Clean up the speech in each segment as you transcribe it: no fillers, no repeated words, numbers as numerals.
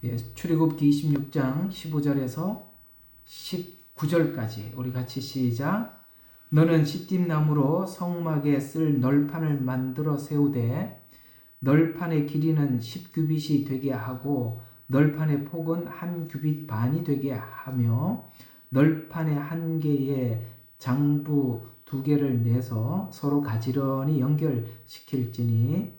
예, 출애굽기 26장 15절에서 19절까지 우리 같이 시작. 너는 시띠나무로 성막에 쓸 널판을 만들어 세우되 널판의 길이는 10규빗이 되게 하고 널판의 폭은 1규빗 반이 되게 하며 널판의 한 개에 장부 2개를 내서 서로 가지런히 연결시킬지니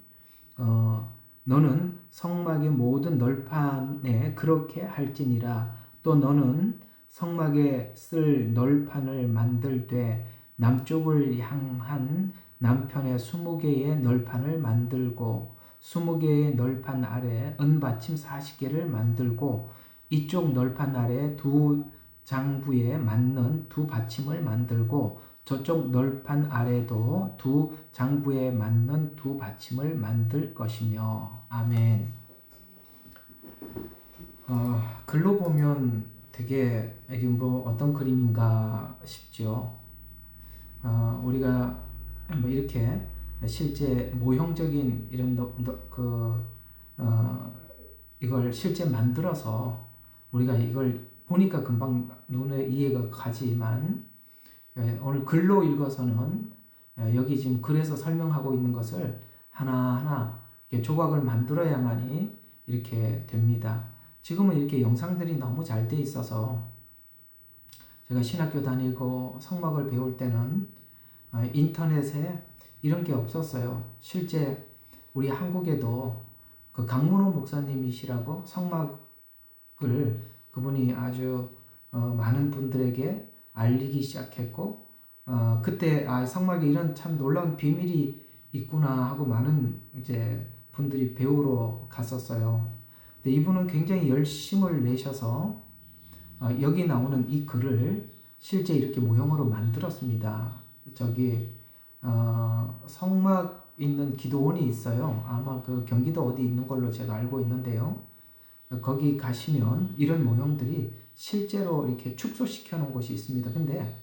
너는 성막의 모든 널판에 그렇게 할지니라. 또 너는 성막에 쓸 널판을 만들되 남쪽을 향한 남편에 20개의 널판을 만들고 20개의 널판 아래 은받침 40개를 만들고 이쪽 널판 아래 두 장부에 맞는 두 받침을 만들고 저쪽 널판 아래도 두 장부에 맞는 두 받침을 만들 것이며. 아멘. 글로 보면 되게 이게 뭐 어떤 그림인가 싶죠. 우리가 뭐 이렇게 실제 모형적인 이런 이걸 실제 만들어서 우리가 이걸 보니까 금방 눈에 이해가 가지만 오늘 글로 읽어서는 여기 지금 글에서 설명하고 있는 것을 하나하나 조각을 만들어야만이 이렇게 됩니다. 지금은 이렇게 영상들이 너무 잘 돼 있어서 제가 신학교 다니고 성막을 배울 때는 인터넷에 이런 게 없었어요. 실제 우리 한국에도 그 강문호 목사님이시라고 성막을 그분이 아주 많은 분들에게 알리기 시작했고 그때 성막에 이런 참 놀라운 비밀이 있구나 하고 많은 이제 분들이 배우러 갔었어요. 근데 이분은 굉장히 열심을 내셔서 여기 나오는 이 글을 실제 이렇게 모형으로 만들었습니다. 저기 성막 있는 기도원이 있어요. 아마 그 경기도 어디 있는 걸로 제가 알고 있는데요. 거기 가시면 이런 모형들이 실제로 이렇게 축소시켜 놓은 곳이 있습니다. 근데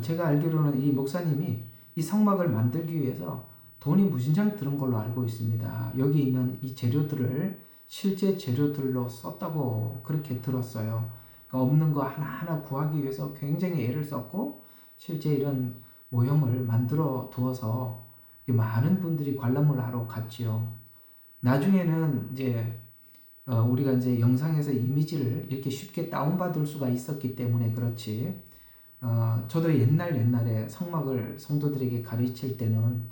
제가 알기로는 이 목사님이 이 성막을 만들기 위해서 돈이 무진장 들은 걸로 알고 있습니다. 여기 있는 이 재료들을 실제 재료들로 썼다고 그렇게 들었어요. 그러니까 없는 거 하나하나 구하기 위해서 굉장히 애를 썼고 실제 이런 모형을 만들어 두어서 많은 분들이 관람을 하러 갔지요. 나중에는 이제 우리가 이제 영상에서 이미지를 이렇게 쉽게 다운받을 수가 있었기 때문에 그렇지. 저도 옛날에 성막을 성도들에게 가르칠 때는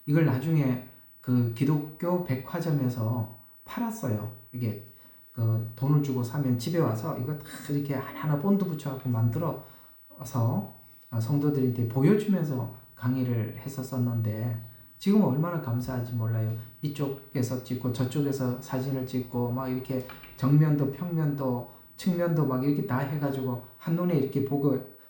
이걸 나중에 그 기독교 백화점에서 팔았어요. 이게 그 돈을 주고 사면 집에 와서 이거 다 이렇게 하나하나 본드 붙여갖고 만들어서 성도들한테 보여주면서 강의를 했었었는데 지금은 얼마나 감사한지 몰라요. 이쪽에서 찍고 저쪽에서 사진을 찍고 막 이렇게 정면도 평면도 측면도 막 이렇게 다 해가지고 한눈에 이렇게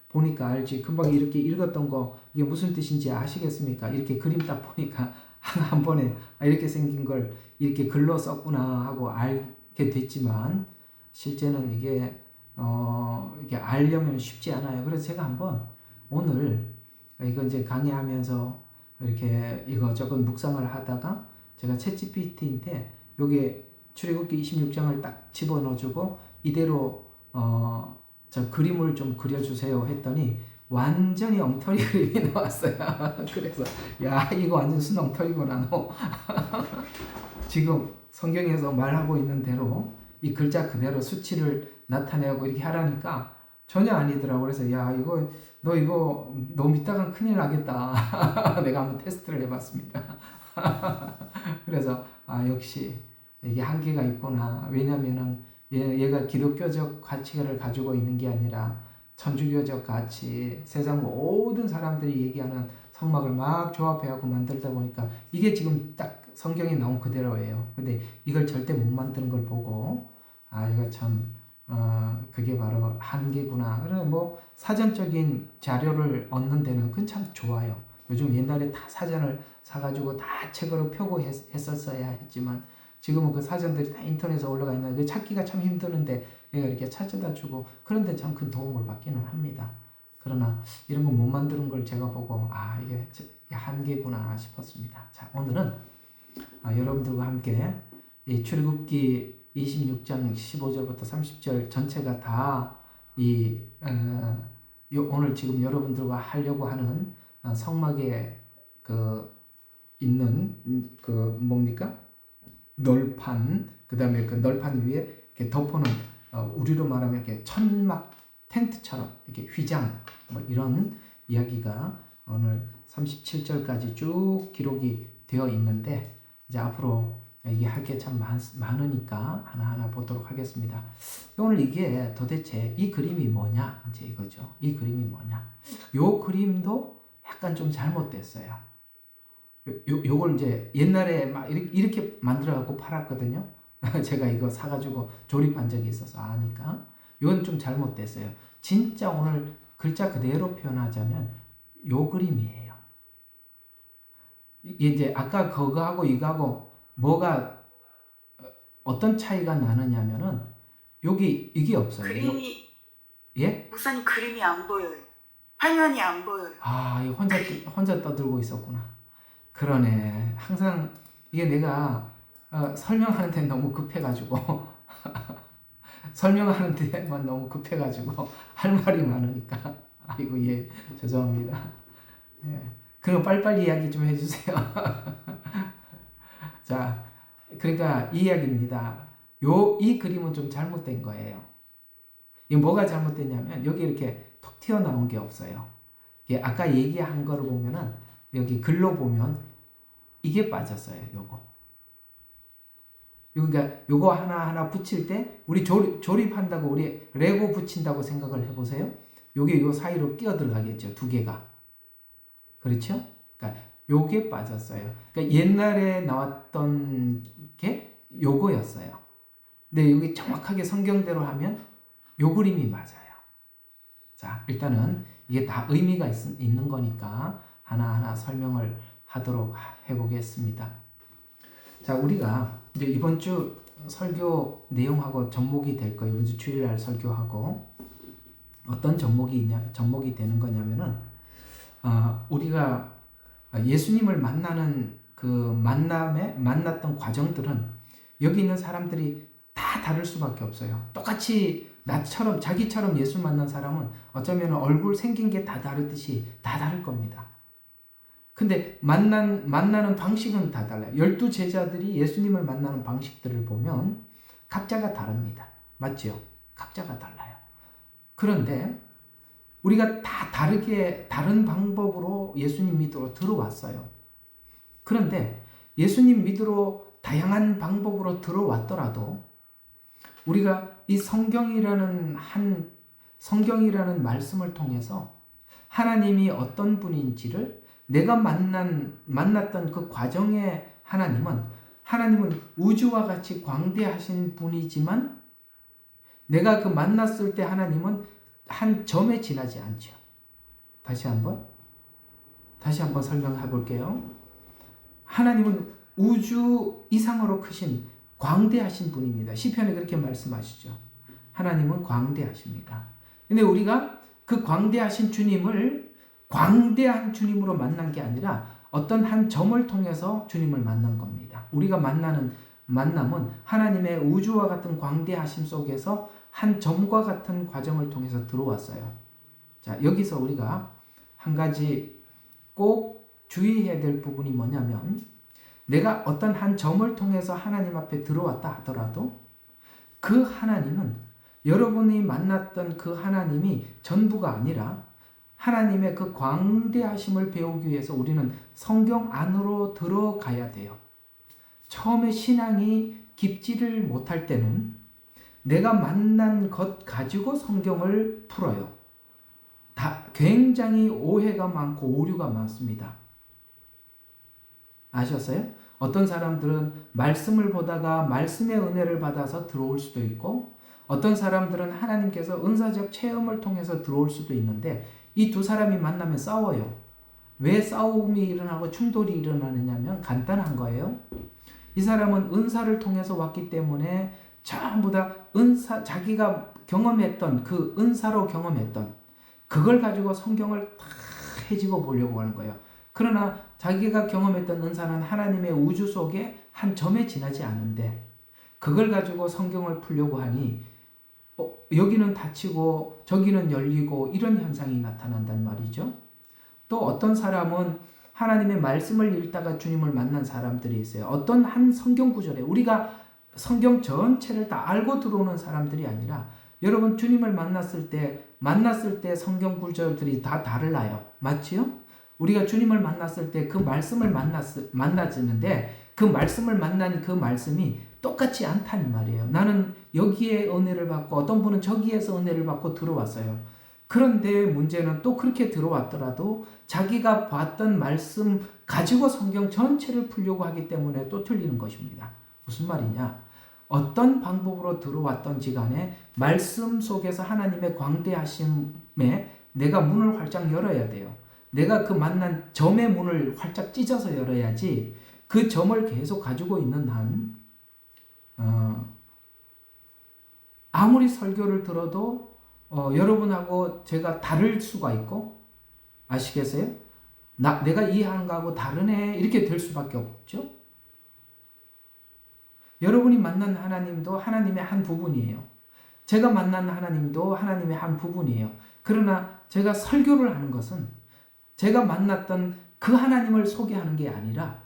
보니까 알지. 금방 이렇게 읽었던 거 이게 무슨 뜻인지 아시겠습니까? 이렇게 그림 딱 보니까 한 번에 이렇게 생긴 걸 이렇게 글로 썼구나 하고 알게 됐지만 실제는 이게 알려면 쉽지 않아요. 그래서 제가 한번 오늘 이거 이제 강의하면서 이렇게 이거저것 묵상을 하다가 제가 챗GPT한테 여기에 출애굽기 26장을 딱 집어넣어주고 이대로 저 그림을 좀 그려주세요 했더니 완전히 엉터리 그림이 나왔어요. 그래서 야 이거 완전 순엉터리구나 너. 지금 성경에서 말하고 있는 대로 이 글자 그대로 수치를 나타내고 이렇게 하라니까 전혀 아니더라고. 그래서 야 너 이거 너무 믿다간 큰일 나겠다. 내가 한번 테스트를 해봤습니다. 그래서 역시 이게 한계가 있구나. 왜냐면은 얘가 기독교적 가치를 가지고 있는 게 아니라 천주교적 가치, 세상 모든 사람들이 얘기하는 성막을 막 조합해갖고 만들다 보니까 이게 지금 딱 성경에 나온 그대로예요. 근데 이걸 절대 못 만드는 걸 보고 이거 참 그게 바로 한계구나. 그래서 뭐 사전적인 자료를 얻는 데는 그건 참 좋아요. 요즘 옛날에 다 사전을 사가지고 다 책으로 펴고 했었어야 했지만 지금은 그 사전들이 다 인터넷에 올라가 있는 그 찾기가 참 힘드는데 얘가 이렇게 찾아다 주고 그런데 참 큰 도움을 받기는 합니다. 그러나 이런 거 못 만드는 걸 제가 보고 이게 한계구나 싶었습니다. 자, 오늘은 여러분들과 함께 이 출애굽기 26장 15절부터 30절 전체가 다 오늘 지금 여러분들과 하려고 하는 성막에 있는 뭡니까? 널판, 그 다음에 그 널판 위에 이렇게 덮어놓은 우리로 말하면 이렇게 천막 텐트처럼 이렇게 휘장 뭐 이런 이야기가 오늘 37절까지 쭉 기록이 되어 있는데 이제 앞으로 이게 할 게 참 많으니까 하나하나 보도록 하겠습니다. 오늘 이게 도대체 이 그림이 뭐냐? 이제 이거죠. 이 그림이 뭐냐? 요 그림도 약간 좀 잘못됐어요. 요걸 이제 옛날에 막 이렇게 만들어갖고 팔았거든요. 제가 이거 사가지고 조립한 적이 있어서 아니까. 이건 좀 잘못됐어요. 진짜 오늘 글자 그대로 표현하자면 요 그림이에요. 이게 이제 아까 그거하고 이거하고 뭐가 어떤 차이가 나느냐면은 여기 이게 없어요. 그림이 예? 목사님 그림이 안 보여요. 화면이 안 보여요. 아, 이거 혼자 떠들고 있었구나. 그러네. 항상 이게 내가 설명하는 데 너무 급해가지고 설명하는 데만 너무 급해가지고 할 말이 많으니까 아이고 예 죄송합니다. 예. 그럼 빨리빨리 이야기 좀 해주세요. 자, 그러니까 이 이야기입니다. 이 그림은 좀 잘못된 거예요. 이 뭐가 잘못됐냐면 여기 이렇게 톡 튀어나온 게 없어요. 이게 아까 얘기한 거를 보면은 여기 글로 보면 이게 빠졌어요. 그러니까 요거 하나하나 붙일 때 우리 조립한다고 우리 레고 붙인다고 생각을 해보세요. 요게 요 사이로 끼어 들어가겠죠. 두 개가. 그렇죠? 그러니까 요게 빠졌어요. 그러니까 옛날에 나왔던 게 요거였어요. 근데 여기 정확하게 성경대로 하면 요 그림이 맞아요. 자, 일단은 이게 다 의미가 있는 거니까 하나하나 설명을 하도록 해보겠습니다. 자, 우리가 이제 이번 주 설교 내용하고 접목이 될 거예요. 이번 주 주일날 설교하고 어떤 접목이 되는 거냐면은 우리가 예수님을 만나는 그 만났던 과정들은 여기 있는 사람들이 다 다를 수밖에 없어요. 똑같이 자기처럼 예수 만난 사람은 어쩌면 얼굴 생긴 게 다 다르듯이 다 다를 겁니다. 근데 만나는 방식은 다 달라요. 12제자들이 예수님을 만나는 방식들을 보면 각자가 다릅니다. 맞죠? 각자가 달라요. 그런데 우리가 다 다른 방법으로 예수님 믿으러 들어왔어요. 그런데 예수님 믿으러 다양한 방법으로 들어왔더라도 우리가 이 성경이라는 말씀을 통해서 하나님이 어떤 분인지를 내가 만났던 그 과정의 하나님은 우주와 같이 광대하신 분이지만 내가 그 만났을 때 하나님은 한 점에 지나지 않죠. 다시 한번 설명해 볼게요. 하나님은 우주 이상으로 크신 광대하신 분입니다. 시편에 그렇게 말씀하시죠. 하나님은 광대하십니다. 근데 우리가 그 광대하신 주님을 광대한 주님으로 만난 게 아니라 어떤 한 점을 통해서 주님을 만난 겁니다. 우리가 만남은 하나님의 우주와 같은 광대하심 속에서 한 점과 같은 과정을 통해서 들어왔어요. 자, 여기서 우리가 한 가지 꼭 주의해야 될 부분이 뭐냐면 내가 어떤 한 점을 통해서 하나님 앞에 들어왔다 하더라도 그 하나님은 여러분이 만났던 그 하나님이 전부가 아니라 하나님의 그 광대하심을 배우기 위해서 우리는 성경 안으로 들어가야 돼요. 처음에 신앙이 깊지를 못할 때는 내가 만난 것 가지고 성경을 풀어요. 굉장히 오해가 많고 오류가 많습니다. 아셨어요? 어떤 사람들은 말씀을 보다가 말씀의 은혜를 받아서 들어올 수도 있고 어떤 사람들은 하나님께서 은사적 체험을 통해서 들어올 수도 있는데 이 두 사람이 만나면 싸워요. 왜 싸움이 일어나고 충돌이 일어나느냐면 간단한 거예요. 이 사람은 은사를 통해서 왔기 때문에 전부 다 자기가 경험했던 그 은사로 경험했던 그걸 가지고 성경을 다 해지고 보려고 하는 거예요. 그러나 자기가 경험했던 은사는 하나님의 우주 속에 한 점에 지나지 않는데 그걸 가지고 성경을 풀려고 하니 여기는 닫히고 저기는 열리고 이런 현상이 나타난단 말이죠. 또 어떤 사람은 하나님의 말씀을 읽다가 주님을 만난 사람들이 있어요. 어떤 한 성경 구절에 우리가 성경 전체를 다 알고 들어오는 사람들이 아니라 여러분 주님을 만났을 때 성경 구절들이 다 달라요. 맞지요? 우리가 주님을 만났을 때 그 말씀을 만나지는데 그 말씀을 만난 그 말씀이 똑같지 않다는 말이에요. 나는 여기에 은혜를 받고 어떤 분은 저기에서 은혜를 받고 들어왔어요. 그런데 문제는 또 그렇게 들어왔더라도 자기가 봤던 말씀 가지고 성경 전체를 풀려고 하기 때문에 또 틀리는 것입니다. 무슨 말이냐? 어떤 방법으로 들어왔던지 간에 말씀 속에서 하나님의 광대하심에 내가 문을 활짝 열어야 돼요. 내가 그 만난 점의 문을 활짝 찢어서 열어야지 그 점을 계속 가지고 있는 한 아무리 설교를 들어도 여러분하고 제가 다를 수가 있고 아시겠어요? 내가 이해하는 거하고 다르네 이렇게 될 수밖에 없죠. 여러분이 만난 하나님도 하나님의 한 부분이에요. 제가 만난 하나님도 하나님의 한 부분이에요. 그러나 제가 설교를 하는 것은 제가 만났던 그 하나님을 소개하는 게 아니라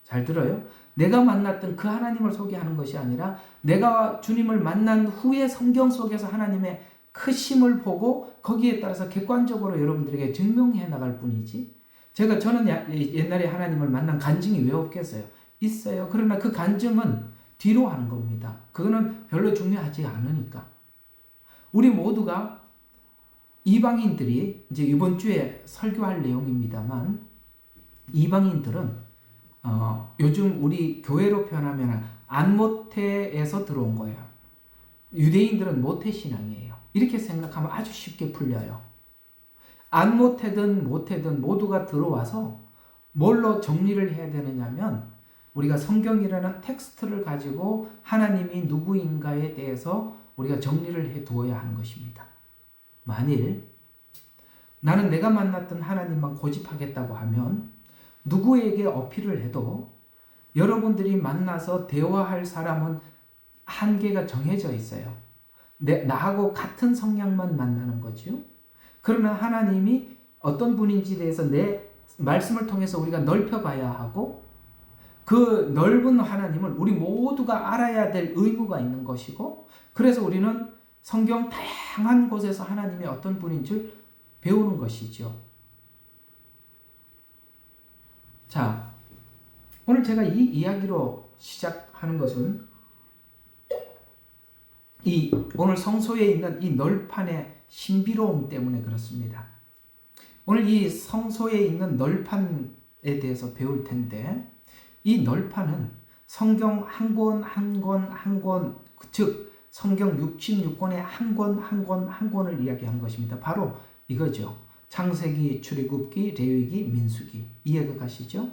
잘 들어요? 내가 만났던 그 하나님을 소개하는 것이 아니라 내가 주님을 만난 후에 성경 속에서 하나님의 크심을 보고 거기에 따라서 객관적으로 여러분들에게 증명해 나갈 뿐이지. 저는 옛날에 하나님을 만난 간증이 왜 없겠어요? 있어요. 그러나 그 간증은 뒤로 하는 겁니다. 그거는 별로 중요하지 않으니까. 우리 모두가 이방인들이 이제 이번 주에 설교할 내용입니다만 이방인들은 요즘 우리 교회로 표현하면 안모태에서 들어온 거예요. 유대인들은 모태신앙이에요. 이렇게 생각하면 아주 쉽게 풀려요. 안모태든 모태든 모두가 들어와서 뭘로 정리를 해야 되느냐면 우리가 성경이라는 텍스트를 가지고 하나님이 누구인가에 대해서 우리가 정리를 해 두어야 하는 것입니다. 만일 나는 내가 만났던 하나님만 고집하겠다고 하면 누구에게 어필을 해도 여러분들이 만나서 대화할 사람은 한계가 정해져 있어요. 나하고 같은 성향만 만나는 거죠. 그러나 하나님이 어떤 분인지에 대해서 내 말씀을 통해서 우리가 넓혀가야 하고 그 넓은 하나님을 우리 모두가 알아야 될 의무가 있는 것이고 그래서 우리는 성경 다양한 곳에서 하나님이 어떤 분인 줄 배우는 것이죠. 자, 오늘 제가 이 이야기로 시작하는 것은 오늘 성소에 있는 이 널판의 신비로움 때문에 그렇습니다. 오늘 이 성소에 있는 널판에 대해서 배울 텐데 이 널판은 성경 한 권 한 권 한 권, 즉 성경 66권의 한 권 한 권 한 권을 이야기하는 것입니다. 바로 이거죠. 창세기, 출애굽기, 레위기, 민수기. 이해가 가시죠?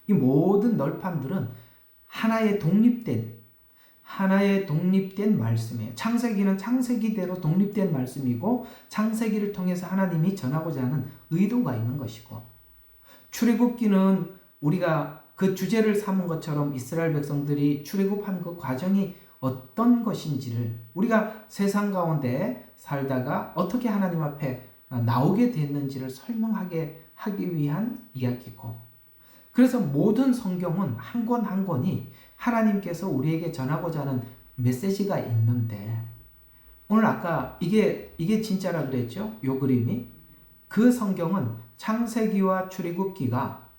이 모든 널판들은 하나의 독립된 말씀이에요. 창세기는 창세기대로 독립된 말씀이고 창세기를 통해서 하나님이 전하고자 하는 의도가 있는 것이고 출애굽기는 우리가 그 주제를 삼은 것처럼 이스라엘 백성들이 출애굽한 그 과정이 어떤 것인지를 우리가 세상 가운데 살다가 어떻게 하나님 앞에 나오게 됐는지를 설명하게 하기 위한 이야기고 그래서 모든 성경은 한 권 한 권이 하나님께서 우리에게 전하고자 하는 메시지가 있는데 오늘 아까 이게 진짜라 그랬죠? 요 그림이 그 성경은 창세기와 출애굽기가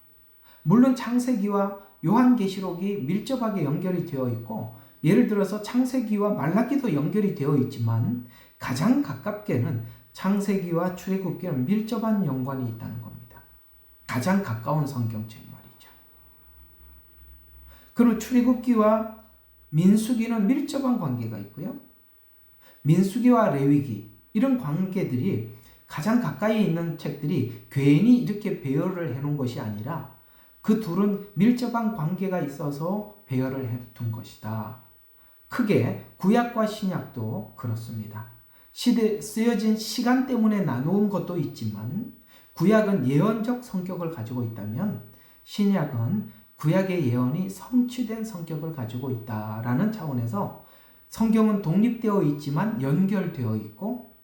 물론 창세기와 요한계시록이 밀접하게 연결이 되어 있고 예를 들어서 창세기와 말라기도 연결이 되어 있지만 가장 가깝게는 창세기와 출애굽기는 밀접한 연관이 있다는 겁니다. 가장 가까운 성경책 말이죠. 그리고 출애굽기와 민수기는 밀접한 관계가 있고요. 민수기와 레위기 이런 관계들이 가장 가까이 있는 책들이 괜히 이렇게 배열을 해놓은 것이 아니라 그 둘은 밀접한 관계가 있어서 배열을 해둔 것이다. 크게 구약과 신약도 그렇습니다. 쓰여진 시간 때문에 나누은 것도 있지만 구약은 예언적 성격을 가지고 있다면 신약은 구약의 예언이 성취된 성격을 가지고 있다라는 차원에서 성경은 독립되어 있지만 연결되어 있고,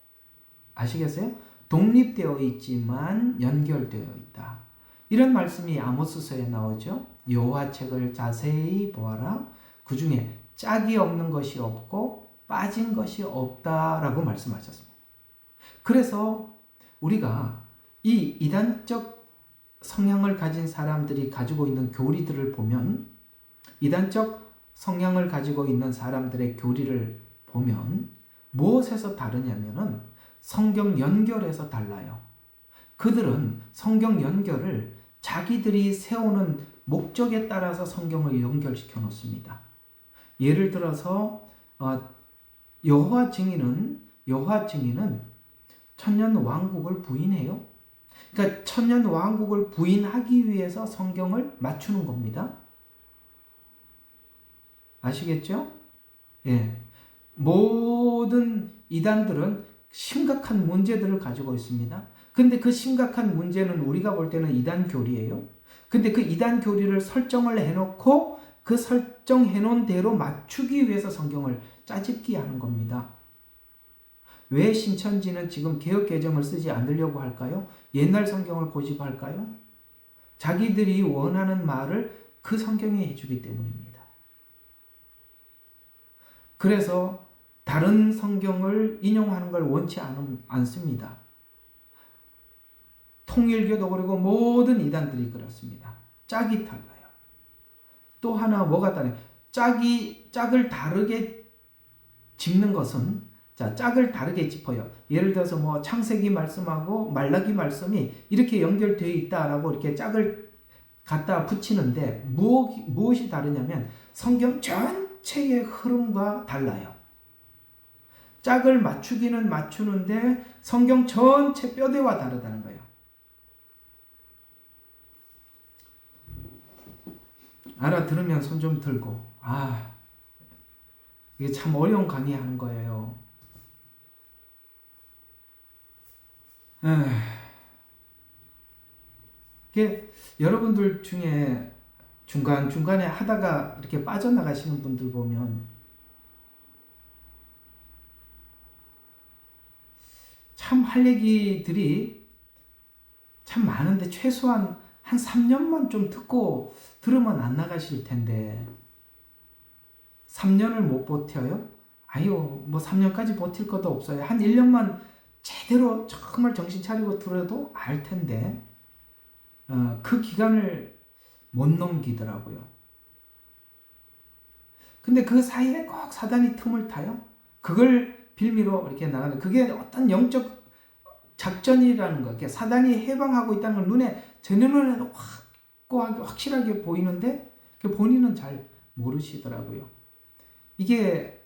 아시겠어요? 독립되어 있지만 연결되어 있다. 이런 말씀이 아모스서에 나오죠. 여호와 책을 자세히 보아라. 그 중에 짝이 없는 것이 없고 빠진 것이 없다라고 말씀하셨습니다. 그래서 우리가 이 이단적 성향을 가진 사람들이 가지고 있는 교리들을 보면, 이단적 성향을 가지고 있는 사람들의 교리를 보면 무엇에서 다르냐면은 성경 연결에서 달라요. 그들은 성경 연결을 자기들이 세우는 목적에 따라서 성경을 연결시켜 놓습니다. 예를 들어서 여호와 증인은 천년 왕국을 부인해요. 그러니까 천년 왕국을 부인하기 위해서 성경을 맞추는 겁니다. 아시겠죠? 예. 모든 이단들은 심각한 문제들을 가지고 있습니다. 근데 그 심각한 문제는 우리가 볼 때는 이단 교리예요. 근데 그 이단 교리를 설정을 해놓고 그 설정해 놓은 대로 맞추기 위해서 성경을 짜집기 하는 겁니다. 왜 신천지는 지금 개역개정을 쓰지 않으려고 할까요? 옛날 성경을 고집할까요? 자기들이 원하는 말을 그 성경이 해주기 때문입니다. 그래서 다른 성경을 인용하는 걸 원치 않습니다. 통일교도 그리고 모든 이단들이 그렇습니다. 짝이 달라요. 또 하나 뭐가 다르냐? 짝을 다르게 짚는 것은, 자, 짝을 다르게 짚어요. 예를 들어서 뭐 창세기 말씀하고 말라기 말씀이 이렇게 연결되어 있다라고 이렇게 짝을 갖다 붙이는데 무엇이 다르냐면 성경 전체의 흐름과 달라요. 짝을 맞추기는 맞추는데 성경 전체 뼈대와 다르다는 거예요. 알아들으면 손 좀 들고, 이게 참 어려운 강의하는 거예요. 이게 여러분들 중에 중간중간에 하다가 이렇게 빠져나가시는 분들 보면 참 할 얘기들이 참 많은데 최소한 한 3년만 좀 듣고 들으면 안 나가실 텐데 3년을 못 버텨요? 아유, 뭐 3년까지 버틸 것도 없어요. 한 1년만 제대로 정말 정신 차리고 들어도 알 텐데 그 기간을 못 넘기더라고요. 근데 그 사이에 꼭 사단이 틈을 타요. 그걸 빌미로 이렇게 나가는, 그게 어떤 영적 작전이라는 거, 사단이 해방하고 있다는 걸 눈에, 제 눈에는 확고하게 확실하게 보이는데 본인은 잘 모르시더라고요. 이게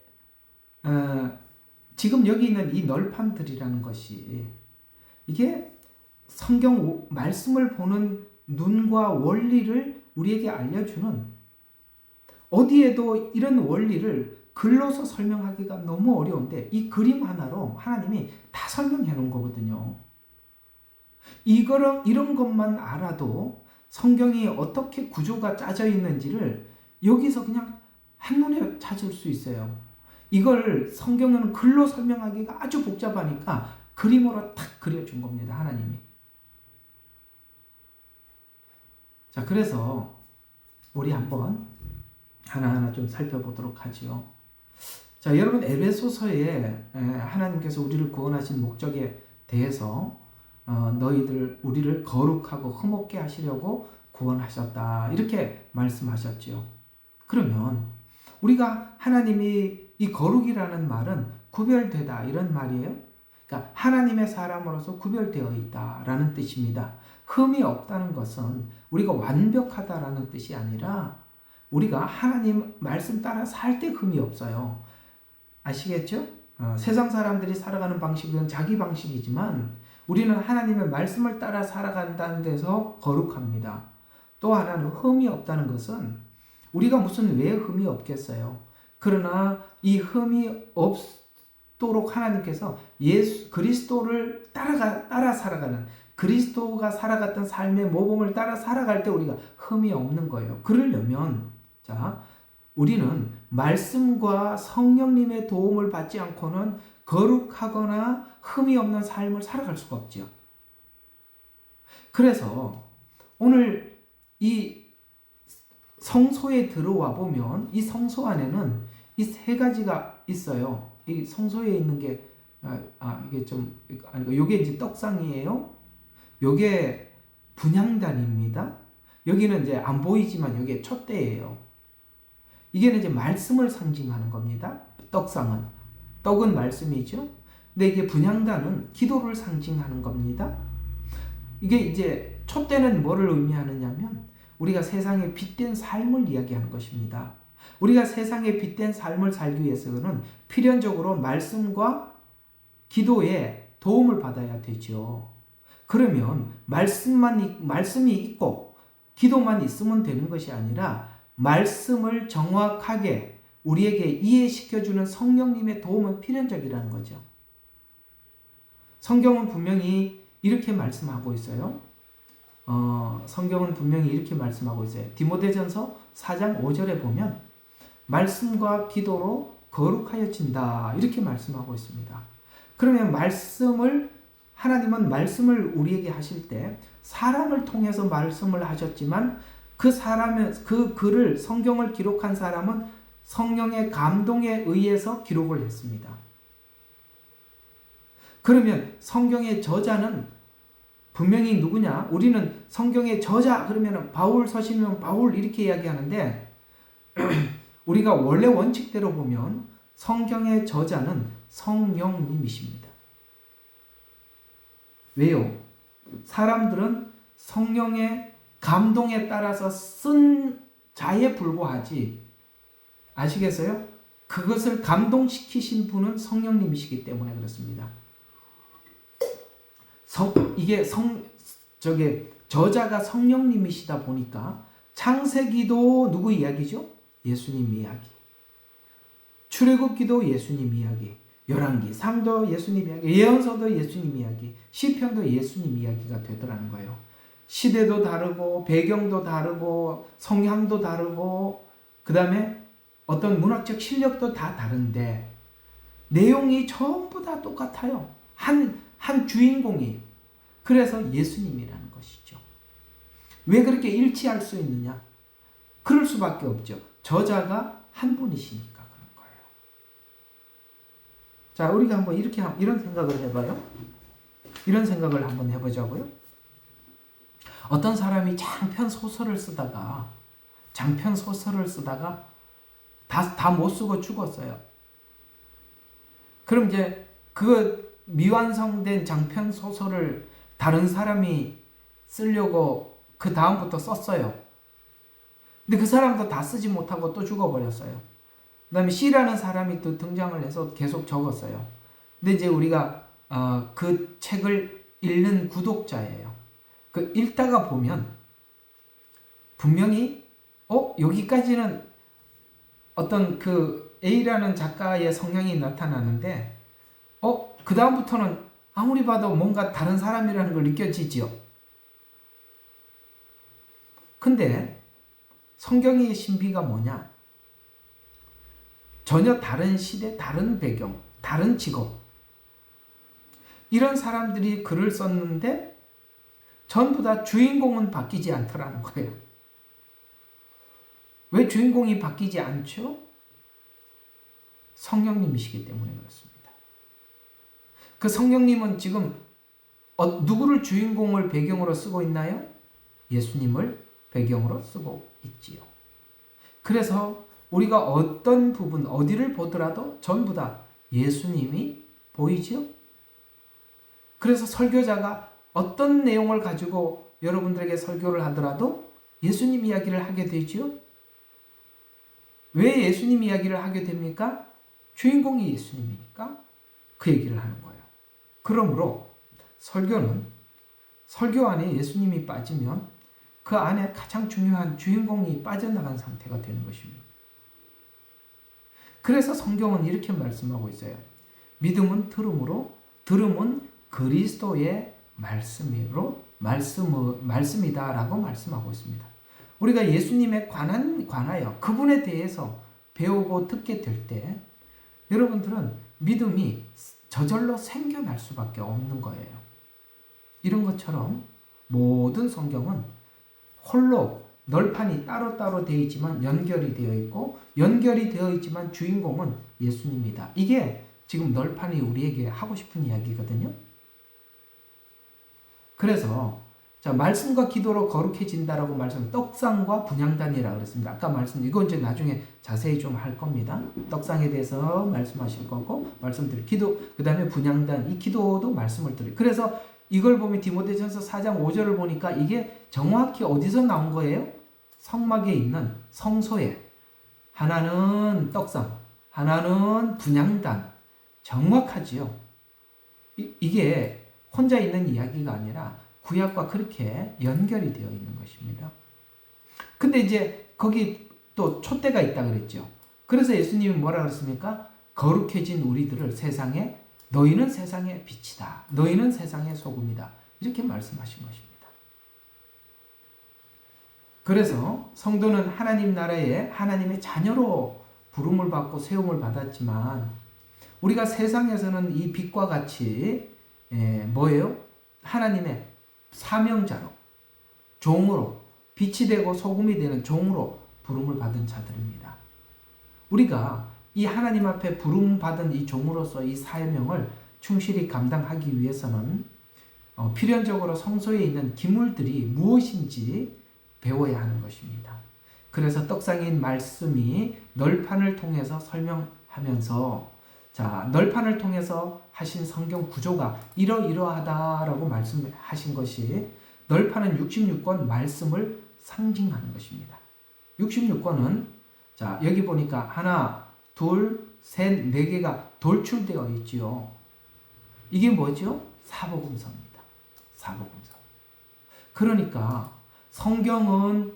지금 여기 있는 이 널판들이라는 것이, 이게 성경 말씀을 보는 눈과 원리를 우리에게 알려주는, 어디에도 이런 원리를 글로서 설명하기가 너무 어려운데 이 그림 하나로 하나님이 다 설명해 놓은 거거든요. 이런 것만 알아도 성경이 어떻게 구조가 짜져 있는지를 여기서 그냥 한눈에 찾을 수 있어요. 이걸 성경은 글로 설명하기가 아주 복잡하니까 그림으로 탁 그려준 겁니다, 하나님이. 자, 그래서 우리 한번 하나하나 좀 살펴보도록 하죠. 자, 여러분, 에베소서에 하나님께서 우리를 구원하신 목적에 대해서 우리를 거룩하고 흠없게 하시려고 구원하셨다, 이렇게 말씀하셨죠. 그러면 우리가 하나님이 이 거룩이라는 말은 구별되다 이런 말이에요. 그러니까 하나님의 사람으로서 구별되어 있다라는 뜻입니다. 흠이 없다는 것은 우리가 완벽하다라는 뜻이 아니라 우리가 하나님 말씀 따라 살 때 흠이 없어요. 아시겠죠? 세상 사람들이 살아가는 방식은 자기 방식이지만 우리는 하나님의 말씀을 따라 살아간다는 데서 거룩합니다. 또 하나는 흠이 없다는 것은 우리가 무슨 왜 흠이 없겠어요? 그러나 이 흠이 없도록 하나님께서 예수 그리스도를 따라 살아가는 그리스도가 살아갔던 삶의 모범을 따라 살아갈 때 우리가 흠이 없는 거예요. 그러려면 자, 우리는 말씀과 성령님의 도움을 받지 않고는 거룩하거나 흠이 없는 삶을 살아갈 수가 없죠. 그래서 오늘 이 성소에 들어와 보면 이 성소 안에는 이 세 가지가 있어요. 이 성소에 있는 게 이게 좀 아니고 요게 이제 떡상이에요. 요게 분향단입니다. 여기는 이제 안 보이지만 요게 촛대예요. 이게 이제 말씀을 상징하는 겁니다. 떡상은 떡은 말씀이죠. 근데 이게 분향단은 기도를 상징하는 겁니다. 이게 이제 촛대는 뭐를 의미하느냐면 우리가 세상에 빛된 삶을 이야기하는 것입니다. 우리가 세상에 빛된 삶을 살기 위해서는 필연적으로 말씀과 기도에 도움을 받아야 되죠. 그러면 말씀이 있고 기도만 있으면 되는 것이 아니라 말씀을 정확하게 우리에게 이해시켜주는 성령님의 도움은 필연적이라는 거죠. 성경은 분명히 이렇게 말씀하고 있어요. 성경은 분명히 이렇게 말씀하고 있어요. 디모데전서 4장 5절에 보면 말씀과 기도로 거룩하여진다 이렇게 말씀하고 있습니다. 그러면 하나님은 말씀을 우리에게 하실 때 사람을 통해서 말씀을 하셨지만 그 글을 성경을 기록한 사람은 성령의 감동에 의해서 기록을 했습니다. 그러면 성경의 저자는 분명히 누구냐? 우리는 성경의 저자 그러면 바울 서신이면 바울 이렇게 이야기하는데 우리가 원래 원칙대로 보면 성경의 저자는 성령님이십니다. 왜요? 사람들은 성령의 감동에 따라서 쓴 자에 불과하지. 아시겠어요? 그것을 감동시키신 분은 성령님이시기 때문에 그렇습니다. 저자가 성령님이시다 보니까 창세기도 누구 이야기죠? 예수님 이야기. 출애굽기도 예수님 이야기. 열왕기, 상도 예수님 이야기. 예언서도 예수님 이야기. 시편도 예수님 이야기가 되더라는 거예요. 시대도 다르고 배경도 다르고 성향도 다르고 그 다음에 어떤 문학적 실력도 다 다른데 내용이 전부 다 똑같아요. 한 주인공이. 그래서 예수님이라는 것이죠. 왜 그렇게 일치할 수 있느냐? 그럴 수밖에 없죠. 저자가 한 분이시니까 그런 거예요. 자, 우리가 한번 이런 생각을 해봐요. 이런 생각을 한번 해보자고요. 어떤 사람이 장편 소설을 쓰다가 다 못 쓰고 죽었어요. 그럼 이제 그 미완성된 장편 소설을 다른 사람이 쓰려고 그 다음부터 썼어요. 근데 그 사람도 다 쓰지 못하고 또 죽어버렸어요. 그 다음에 C라는 사람이 또 등장을 해서 계속 적었어요. 근데 이제 우리가 그 책을 읽는 구독자예요. 그 읽다가 보면 분명히 여기까지는 어떤 그 A라는 작가의 성향이 나타나는데 그 다음부터는 아무리 봐도 뭔가 다른 사람이라는 걸 느껴지죠. 근데 성경의 신비가 뭐냐? 전혀 다른 시대, 다른 배경, 다른 직업. 이런 사람들이 글을 썼는데 전부 다 주인공은 바뀌지 않더라는 거예요. 왜 주인공이 바뀌지 않죠? 성령님이시기 때문에 그렇습니다. 그 성령님은 지금 누구를 주인공을 배경으로 쓰고 있나요? 예수님을 배경으로 쓰고 있지요. 그래서 우리가 어떤 부분, 어디를 보더라도 전부 다 예수님이 보이죠? 그래서 설교자가 어떤 내용을 가지고 여러분들에게 설교를 하더라도 예수님 이야기를 하게 되죠? 왜 예수님 이야기를 하게 됩니까? 주인공이 예수님이니까 그 얘기를 하는 거예요. 그러므로 설교 안에 예수님이 빠지면 그 안에 가장 중요한 주인공이 빠져나간 상태가 되는 것입니다. 그래서 성경은 이렇게 말씀하고 있어요. 믿음은 들음으로, 들음은 그리스도의 말씀이다라고 말씀하고 있습니다. 우리가 예수님에 관하여 그분에 대해서 배우고 듣게 될 때 여러분들은 믿음이 저절로 생겨날 수밖에 없는 거예요. 이런 것처럼 모든 성경은 홀로 널판이 따로따로 되어 있지만 연결이 되어 있고 연결이 되어 있지만 주인공은 예수님이다. 이게 지금 널판이 우리에게 하고 싶은 이야기거든요. 그래서 자, 말씀과 기도로 거룩해진다라고 떡상과 분향단이라고 그랬습니다. 아까 이거 이제 나중에 자세히 좀 할 겁니다. 떡상에 대해서 말씀하실 거고, 기도, 그 다음에 분향단, 이 기도도 말씀을 드려요. 그래서 이걸 보면 디모데전서 4장 5절을 보니까 이게 정확히 어디서 나온 거예요? 성막에 있는 성소에. 하나는 떡상, 하나는 분향단. 정확하지요. 이게 혼자 있는 이야기가 아니라 구약과 그렇게 연결이 되어 있는 것입니다. 근데 이제 거기 또 촛대가 있다 그랬죠. 그래서 예수님이 뭐라 그랬습니까? 거룩해진 우리들을 너희는 세상의 빛이다. 너희는 세상의 소금이다. 이렇게 말씀하신 것입니다. 그래서 성도는 하나님 나라에 하나님의 자녀로 부름을 받고 세움을 받았지만 우리가 세상에서는 이 빛과 같이 뭐예요? 하나님의 사명자로, 종으로, 빛이 되고 소금이 되는 종으로 부름을 받은 자들입니다. 우리가 이 하나님 앞에 부름받은 이 종으로서 이 사명을 충실히 감당하기 위해서는 필연적으로 성소에 있는 기물들이 무엇인지 배워야 하는 것입니다. 그래서 떡상인 말씀이 널판을 통해서 설명하면서 자, 널판을 통해서 하신 성경 구조가 이러이러하다라고 말씀하신 것이 널판은 66권 말씀을 상징하는 것입니다. 66권은 자, 여기 보니까 하나, 둘, 셋, 네 개가 돌출되어 있지요. 이게 뭐죠? 사복음서입니다. 사복음서. 그러니까 성경은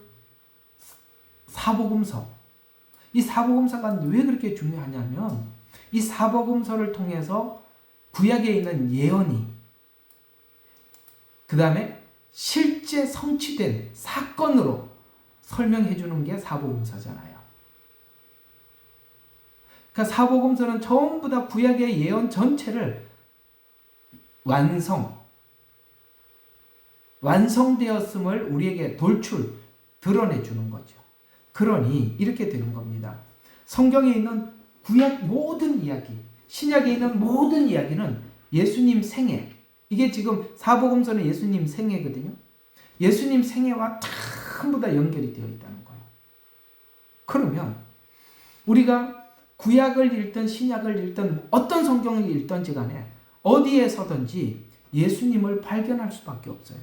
사복음서. 이 사복음서가 왜 그렇게 중요하냐면 이 사복음서를 통해서 구약에 있는 예언이 그 다음에 실제 성취된 사건으로 설명해 주는 게 사복음서잖아요. 그러니까 사복음서는 전부 다 구약의 예언 전체를 완성되었음을 우리에게 드러내 주는 거죠. 그러니 이렇게 되는 겁니다. 성경에 있는 구약 모든 이야기, 신약에 있는 모든 이야기는 예수님 생애, 이게 지금 사복음서는 예수님 생애거든요. 예수님 생애와 전부 다 연결이 되어 있다는 거예요. 그러면 우리가 구약을 읽든 신약을 읽든 어떤 성경을 읽든지 간에 어디에서든지 예수님을 발견할 수밖에 없어요.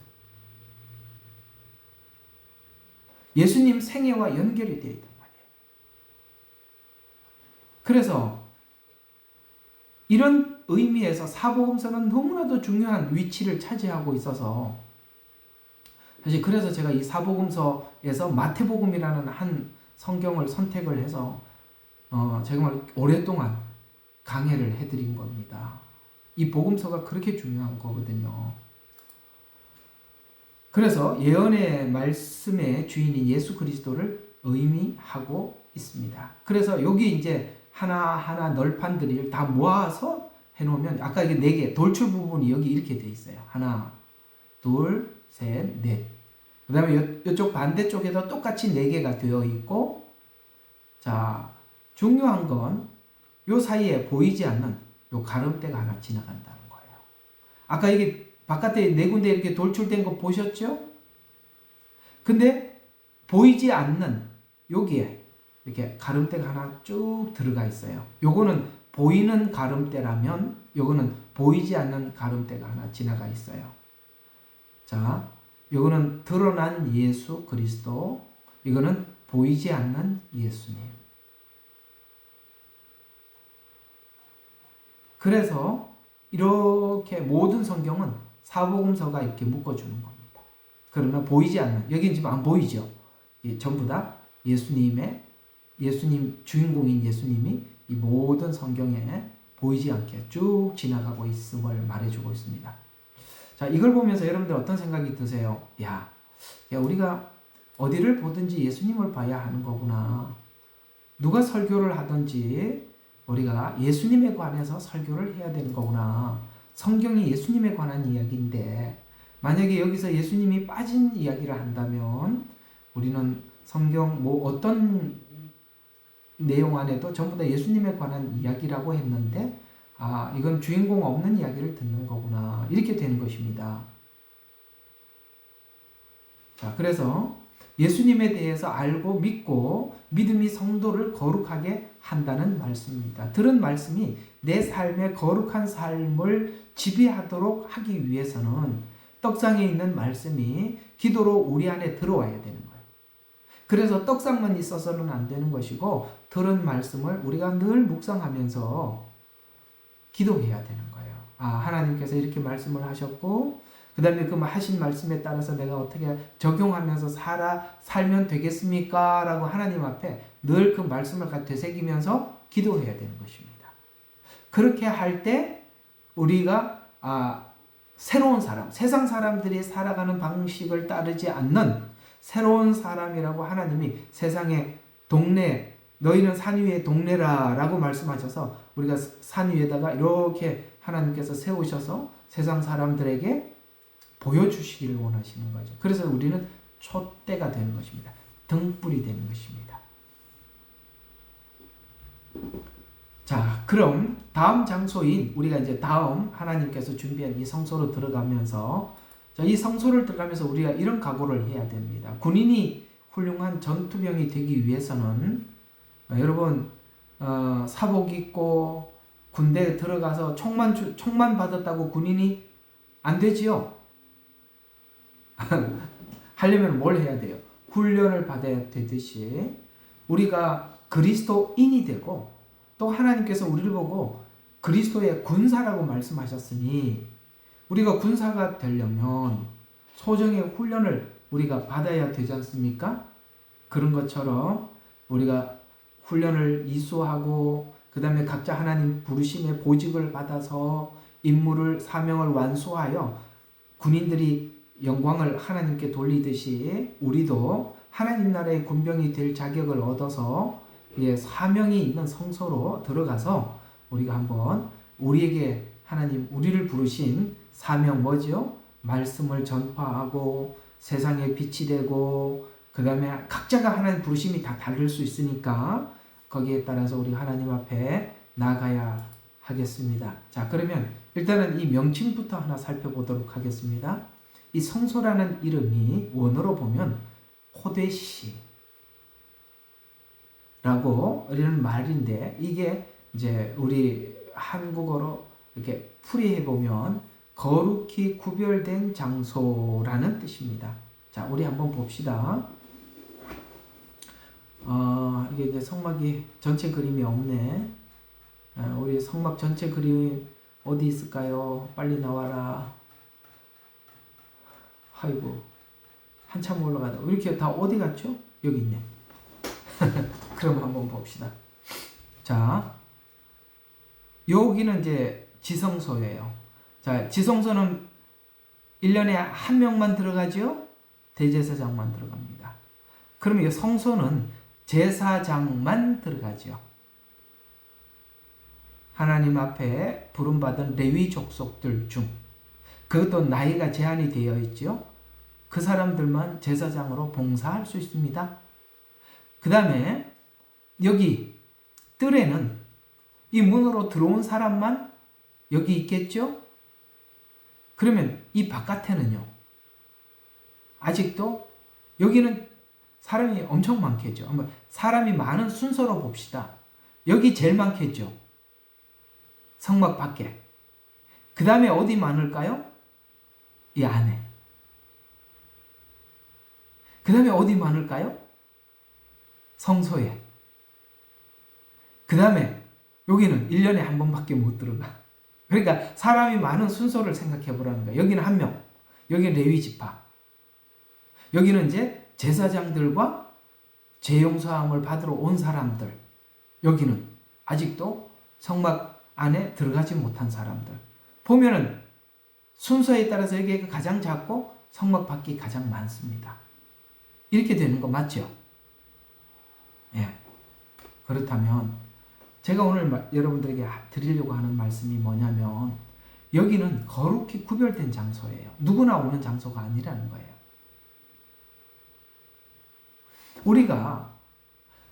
예수님 생애와 연결이 되어 있단 말이에요. 그래서 이런 의미에서 사복음서는 너무나도 중요한 위치를 차지하고 있어서 사실 그래서 제가 이 사복음서에서 마태복음이라는 한 성경을 선택을 해서 정말 오랫동안 강해를 해드린 겁니다. 이 복음서가 그렇게 중요한 거거든요. 그래서 예언의 말씀의 주인인 예수 그리스도를 의미하고 있습니다. 그래서 여기 이제 하나하나 널판들을 다 모아서 해놓으면 아까 이게 4개 돌출 부분이 여기 이렇게 돼 있어요. 하나, 둘, 셋, 넷. 그 다음에 이쪽 반대쪽에도 똑같이 4개가 되어 있고 자 중요한 건 요 사이에 보이지 않는 요 가름대가 하나 지나간다는 거예요. 아까 이게 바깥에 4군데 이렇게 돌출된 거 보셨죠? 근데 보이지 않는 여기에 이렇게 가름대가 하나 쭉 들어가 있어요. 요거는 보이는 가름대라면 요거는 보이지 않는 가름대가 하나 지나가 있어요. 자, 요거는 드러난 예수 그리스도, 이거는 보이지 않는 예수님. 그래서 이렇게 모든 성경은 사복음서가 이렇게 묶어주는 겁니다. 그러나 보이지 않는, 여기는 지금 안 보이죠? 전부 다 예수님 주인공인 예수님이 이 모든 성경에 보이지 않게 쭉 지나가고 있음을 말해주고 있습니다. 자, 자, 이걸 보면서 여러분들 어떤 생각이 드세요? 야, 우리가 어디를 보든지 예수님을 봐야 하는 거구나. 누가 설교를 하든지 우리가 예수님에 관해서 설교를 해야 되는 거구나. 성경이 예수님에 관한 이야기인데 만약에 여기서 예수님이 빠진 이야기를 한다면 우리는 성경 뭐 어떤 내용 안에도 전부 다 예수님에 관한 이야기라고 했는데 이건 주인공 없는 이야기를 듣는 거구나. 이렇게 되는 것입니다. 자, 그래서 예수님에 대해서 알고 믿고 믿음이 성도를 거룩하게 한다는 말씀입니다. 들은 말씀이 내 삶의 거룩한 삶을 지배하도록 하기 위해서는 떡상에 있는 말씀이 기도로 우리 안에 들어와야 되는 거예요. 그래서 떡상만 있어서는 안 되는 것이고 들은 말씀을 우리가 늘 묵상하면서 기도해야 되는 거예요. 하나님께서 이렇게 말씀을 하셨고 그 다음에 그 하신 말씀에 따라서 내가 어떻게 적용하면서 살면 되겠습니까? 라고 하나님 앞에 늘 그 말씀을 되새기면서 기도해야 되는 것입니다. 그렇게 할 때 우리가 새로운 사람, 세상 사람들이 살아가는 방식을 따르지 않는 새로운 사람이라고 하나님이 세상의 동네, 너희는 산 위의 동네라 라고 말씀하셔서 우리가 산 위에다가 이렇게 하나님께서 세우셔서 세상 사람들에게 보여주시기를 원하시는 거죠. 그래서 우리는 촛대가 되는 것입니다. 등불이 되는 것입니다. 자, 그럼 다음 장소인 우리가 이제 다음 하나님께서 준비한 이 성소로 들어가면서 이 성소를 들어가면서 우리가 이런 각오를 해야 됩니다. 군인이 훌륭한 전투병이 되기 위해서는 여러분 사복 입고 군대에 들어가서 총만 받았다고 군인이 안 되지요. 하려면 뭘 해야 돼요? 훈련을 받아야 되듯이 우리가 그리스도인이 되고 또 하나님께서 우리를 보고 그리스도의 군사라고 말씀하셨으니 우리가 군사가 되려면 소정의 훈련을 우리가 받아야 되지 않습니까? 그런 것처럼 우리가 훈련을 이수하고 그 다음에 각자 하나님 부르심의 보직을 받아서 임무를 사명을 완수하여 군인들이 영광을 하나님께 돌리듯이 우리도 하나님 나라의 군병이 될 자격을 얻어서 사명이 있는 성소로 들어가서 우리가 한번 우리에게 하나님 우리를 부르신 사명 뭐지요? 말씀을 전파하고 세상에 빛이 되고 그 다음에 각자가 하나님 부르심이 다 다를 수 있으니까 거기에 따라서 우리 하나님 앞에 나가야 하겠습니다. 자, 그러면 일단은 이 명칭부터 하나 살펴보도록 하겠습니다. 이 성소라는 이름이 원어로 보면 호데시라고 이런 말인데 이게 이제 우리 한국어로 이렇게 풀이해 보면 거룩히 구별된 장소라는 뜻입니다. 자, 우리 한번 봅시다. 이게 이제 성막이 전체 그림이 없네. 우리 성막 전체 그림 어디 있을까요? 빨리 나와라. 아이고, 한참 올라가다. 이렇게 다 어디 갔죠? 여기 있네. 그럼 한번 봅시다. 자, 여기는 이제 지성소예요. 자, 지성소는 1년에 한 명만 들어가죠? 대제사장만 들어갑니다. 그러면 이 성소는 제사장만 들어가죠. 하나님 앞에 부름받은 레위 족속들 중 그것도 나이가 제한이 되어 있죠. 그 사람들만 제사장으로 봉사할 수 있습니다. 그 다음에 여기 뜰에는 이 문으로 들어온 사람만 여기 있겠죠? 그러면 이 바깥에는요. 아직도 여기는 사람이 엄청 많겠죠. 한번 사람이 많은 순서로 봅시다. 여기 제일 많겠죠. 성막 밖에. 그 다음에 어디 많을까요? 이 안에. 그 다음에 어디 많을까요? 성소에. 그 다음에 여기는 1년에 한 번밖에 못 들어가. 그러니까 사람이 많은 순서를 생각해 보라는 거예요. 여기는 한 명. 여기는 레위 지파. 여기는 이제 제사장들과 죄용서함을 받으러 온 사람들. 여기는 아직도 성막 안에 들어가지 못한 사람들. 보면은 순서에 따라서 여기가 가장 작고 성막 밖이 가장 많습니다. 이렇게 되는 거 맞죠? 예. 그렇다면 제가 오늘 여러분들에게 드리려고 하는 말씀이 뭐냐면 여기는 거룩히 구별된 장소예요. 누구나 오는 장소가 아니라는 거예요. 우리가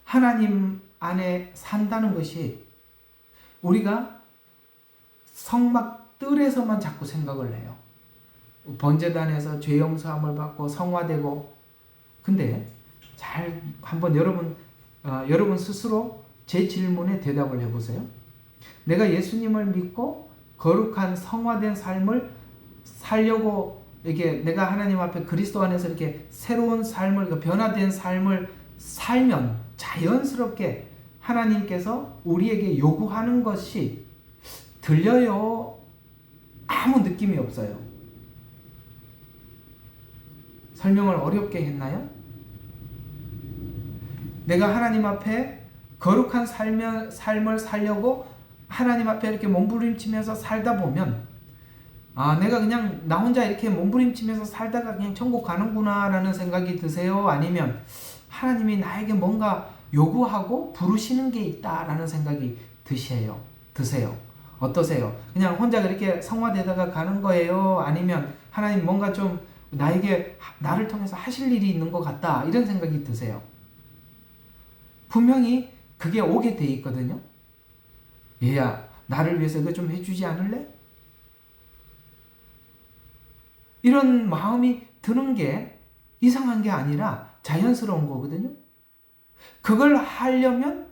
하나님 안에 산다는 것이 우리가 성막 뜰에서만 자꾸 생각을 해요. 번제단에서 죄 용서함을 받고 성화되고, 근데 잘 한번 여러분 스스로 제 질문에 대답을 해보세요. 내가 예수님을 믿고 거룩한 성화된 삶을 살려고 이게 내가 하나님 앞에 그리스도 안에서 이렇게 새로운 삶을 변화된 삶을 살면 자연스럽게 하나님께서 우리에게 요구하는 것이 들려요? 아무 느낌이 없어요. 설명을 어렵게 했나요? 내가 하나님 앞에 거룩한 삶을 살려고 하나님 앞에 이렇게 몸부림치면서 살다 보면 내가 그냥 나 혼자 이렇게 몸부림치면서 살다가 그냥 천국 가는구나 라는 생각이 드세요? 아니면 하나님이 나에게 뭔가 요구하고 부르시는 게 있다라는 생각이 드세요? 어떠세요? 그냥 혼자 그렇게 성화되다가 가는 거예요? 아니면 하나님 뭔가 좀 나를 통해서 하실 일이 있는 것 같다 이런 생각이 드세요? 분명히 그게 오게 돼 있거든요. 얘야, 나를 위해서 이거 좀 해주지 않을래? 이런 마음이 드는 게 이상한 게 아니라 자연스러운 거거든요. 그걸 하려면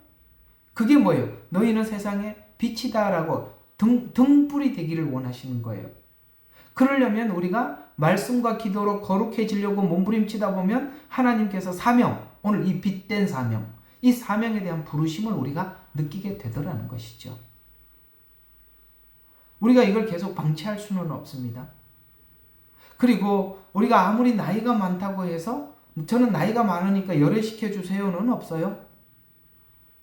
그게 뭐예요? 너희는 세상의 빛이다라고 등불이 되기를 원하시는 거예요. 그러려면 우리가 말씀과 기도로 거룩해지려고 몸부림치다 보면 하나님께서 오늘 이 빛된 사명, 이 사명에 대한 부르심을 우리가 느끼게 되더라는 것이죠. 우리가 이걸 계속 방치할 수는 없습니다. 그리고 우리가 아무리 나이가 많다고 해서 저는 나이가 많으니까 열애시켜 주세요는 없어요.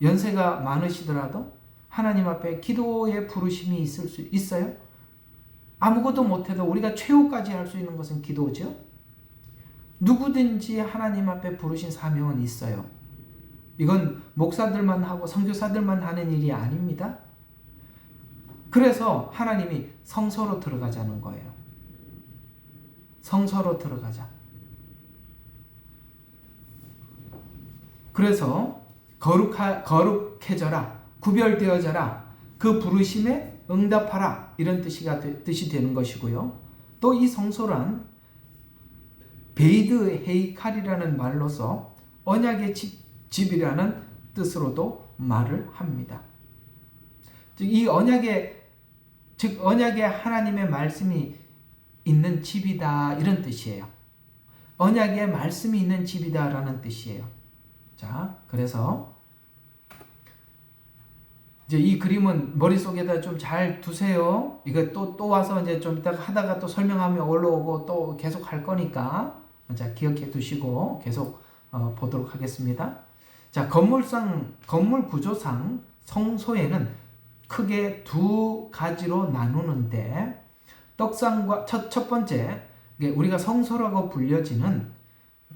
연세가 많으시더라도 하나님 앞에 기도의 부르심이 있을 수 있어요. 아무것도 못해도 우리가 최후까지 할 수 있는 것은 기도죠. 누구든지 하나님 앞에 부르신 사명은 있어요. 이건 목사들만 하고 선교사들만 하는 일이 아닙니다. 그래서 하나님이 성소로 들어가자는 거예요. 성소로 들어가자. 그래서 거룩해져라, 구별되어져라, 그 부르심에 응답하라 이런 뜻이 되는 것이고요. 또 이 성소란 베이드 헤이칼이라는 말로서 언약의 집이라는 뜻으로도 말을 합니다. 이 언약의 하나님의 말씀이 있는 집이다 이런 뜻이에요. 언약의 말씀이 있는 집이다라는 뜻이에요. 자, 그래서 이제 이 그림은 머릿속에다 좀 잘 두세요. 이거 또 와서 이제 좀 이따가 하다가 또 설명하면 올라오고 또 계속 할 거니까 자, 기억해 두시고 계속 보도록 하겠습니다. 자, 건물 구조상 성소에는 크게 두 가지로 나누는데 떡상과 첫 번째 우리가 성소라고 불려지는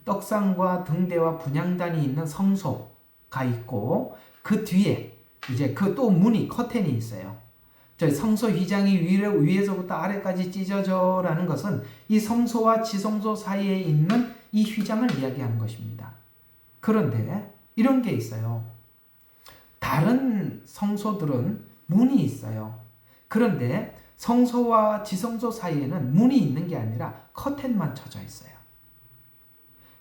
떡상과 등대와 분향단이 있는 성소가 있고 그 뒤에 이제 그 또 문이 커튼이 있어요. 성소 휘장이 위에서부터 아래까지 찢어져라는 것은 이 성소와 지성소 사이에 있는 이 휘장을 이야기하는 것입니다. 그런데 이런 게 있어요. 다른 성소들은 문이 있어요. 그런데 성소와 지성소 사이에는 문이 있는 게 아니라 커튼만 쳐져 있어요.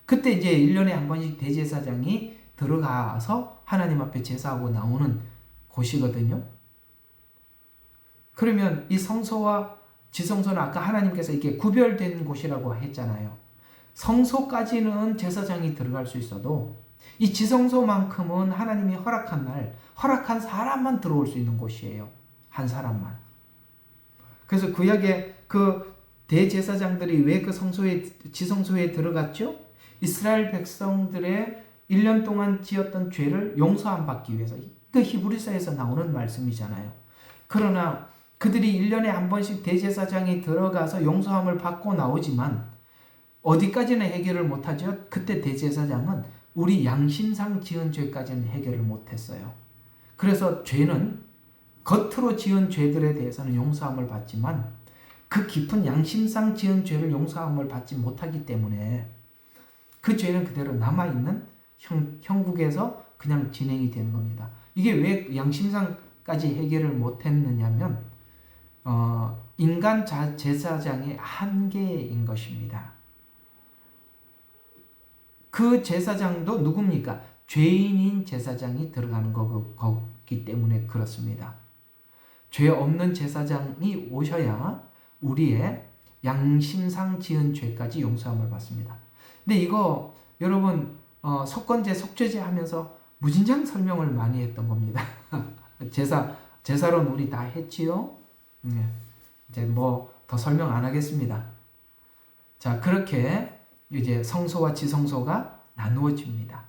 그때 이제 1년에 한 번씩 대제사장이 들어가서 하나님 앞에 제사하고 나오는 곳이거든요. 그러면 이 성소와 지성소는 아까 하나님께서 이렇게 구별된 곳이라고 했잖아요. 성소까지는 제사장이 들어갈 수 있어도 이 지성소만큼은 하나님이 허락한 사람만 들어올 수 있는 곳이에요. 한 사람만. 그래서 구약의 그 대제사장들이 왜 그 지성소에 들어갔죠? 이스라엘 백성들의 1년 동안 지었던 죄를 용서함 받기 위해서. 그 히브리서에서 나오는 말씀이잖아요. 그러나 그들이 1년에 한 번씩 대제사장이 들어가서 용서함을 받고 나오지만 어디까지는 해결을 못하죠. 그때 대제사장은 우리 양심상 지은 죄까지는 해결을 못했어요. 그래서 죄는 겉으로 지은 죄들에 대해서는 용서함을 받지만 그 깊은 양심상 지은 죄를 용서함을 받지 못하기 때문에 그 죄는 그대로 남아있는 형국에서 그냥 진행이 되는 겁니다. 이게 왜 양심상까지 해결을 못했느냐면 인간 제사장의 한계인 것입니다. 그 제사장도 누굽니까? 죄인인 제사장이 들어가는 거기 때문에 그렇습니다. 죄 없는 제사장이 오셔야 우리의 양심상 지은 죄까지 용서함을 받습니다. 근데 이거 여러분 속건제, 속죄제 하면서 무진장 설명을 많이 했던 겁니다. 제사론 우리 다 했지요? 이제 뭐 더 설명 안 하겠습니다. 자, 그렇게 이제 성소와 지성소가 나누어집니다.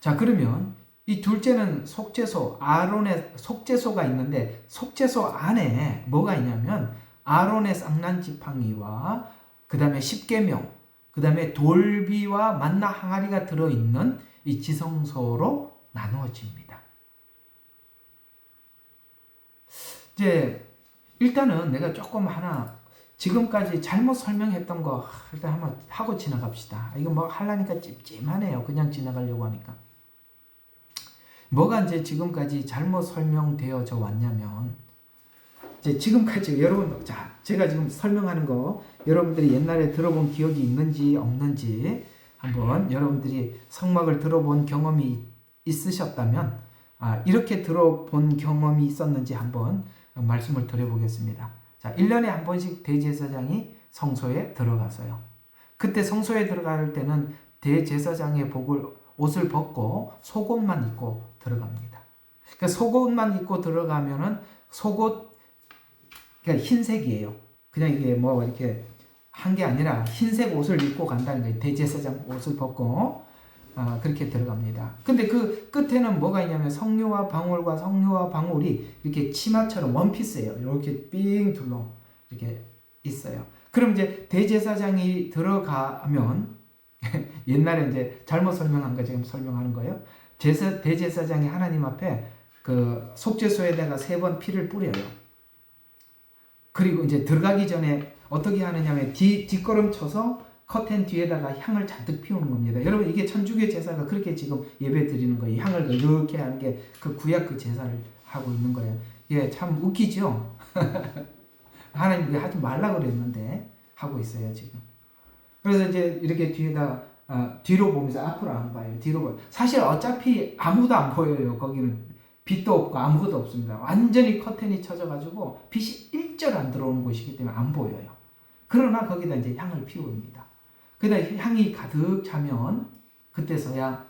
자, 그러면 이 둘째는 속죄소, 아론의 속죄소가 있는데 속죄소 안에 뭐가 있냐면 아론의 쌍난 지팡이와 그 다음에 십계명, 그 다음에 돌비와 만나 항아리가 들어있는 이 지성소로 나누어집니다. 이제 일단은 내가 조금 하나 지금까지 잘못 설명했던 거 일단 한번 하고 지나갑시다. 이거 뭐 하려니까 찜찜하네요. 그냥 지나가려고 하니까. 뭐가 이제 지금까지 잘못 설명되어져 왔냐면 이제 지금까지 여러분, 자, 제가 지금 설명하는 거 여러분들이 옛날에 들어본 기억이 있는지 없는지 한번 여러분들이 성막을 들어본 경험이 있으셨다면 이렇게 들어본 경험이 있었는지 한번 말씀을 드려보겠습니다. 자, 1년에 한 번씩 대제사장이 성소에 들어가서요. 그때 성소에 들어갈 때는 대제사장의 옷을 벗고 속옷만 입고 들어갑니다. 그러니까 속옷만 입고 들어가면은 속옷, 그러니까 흰색이에요. 그냥 이게 뭐 이렇게 한 게 아니라 흰색 옷을 입고 간다는 거예요. 대제사장 옷을 벗고 그렇게 들어갑니다. 근데 그 끝에는 뭐가 있냐면 성류와 방울과 성류와 방울이 이렇게 치마처럼 원피스예요. 이렇게 삥 둘러 이렇게 있어요. 그럼 이제 대제사장이 들어가면 옛날에 이제 잘못 설명한 거 지금 설명하는 거예요. 대제사장이 하나님 앞에 그 속죄소에다가 3번 피를 뿌려요. 그리고 이제 들어가기 전에 어떻게 하느냐면 뒷걸음 쳐서 커튼 뒤에다가 향을 잔뜩 피우는 겁니다. 여러분, 이게 천주교 제사가 그렇게 지금 예배 드리는 거예요. 향을 이렇게 하는 게 그 구약 그 제사를 하고 있는 거예요. 예, 참 웃기죠? 하나님 이게 하지 말라 그랬는데 하고 있어요, 지금. 그래서 이제 이렇게 뒤로 보면서 앞으로 안 봐요. 뒤로 봐요. 사실 어차피 아무도 안 보여요. 거기는 빛도 없고 아무것도 없습니다. 완전히 커튼이 쳐져가지고 빛이 일절 안 들어오는 곳이기 때문에 안 보여요. 그러나 거기다 이제 향을 피웁니다. 그다음 향이 가득 차면 그때서야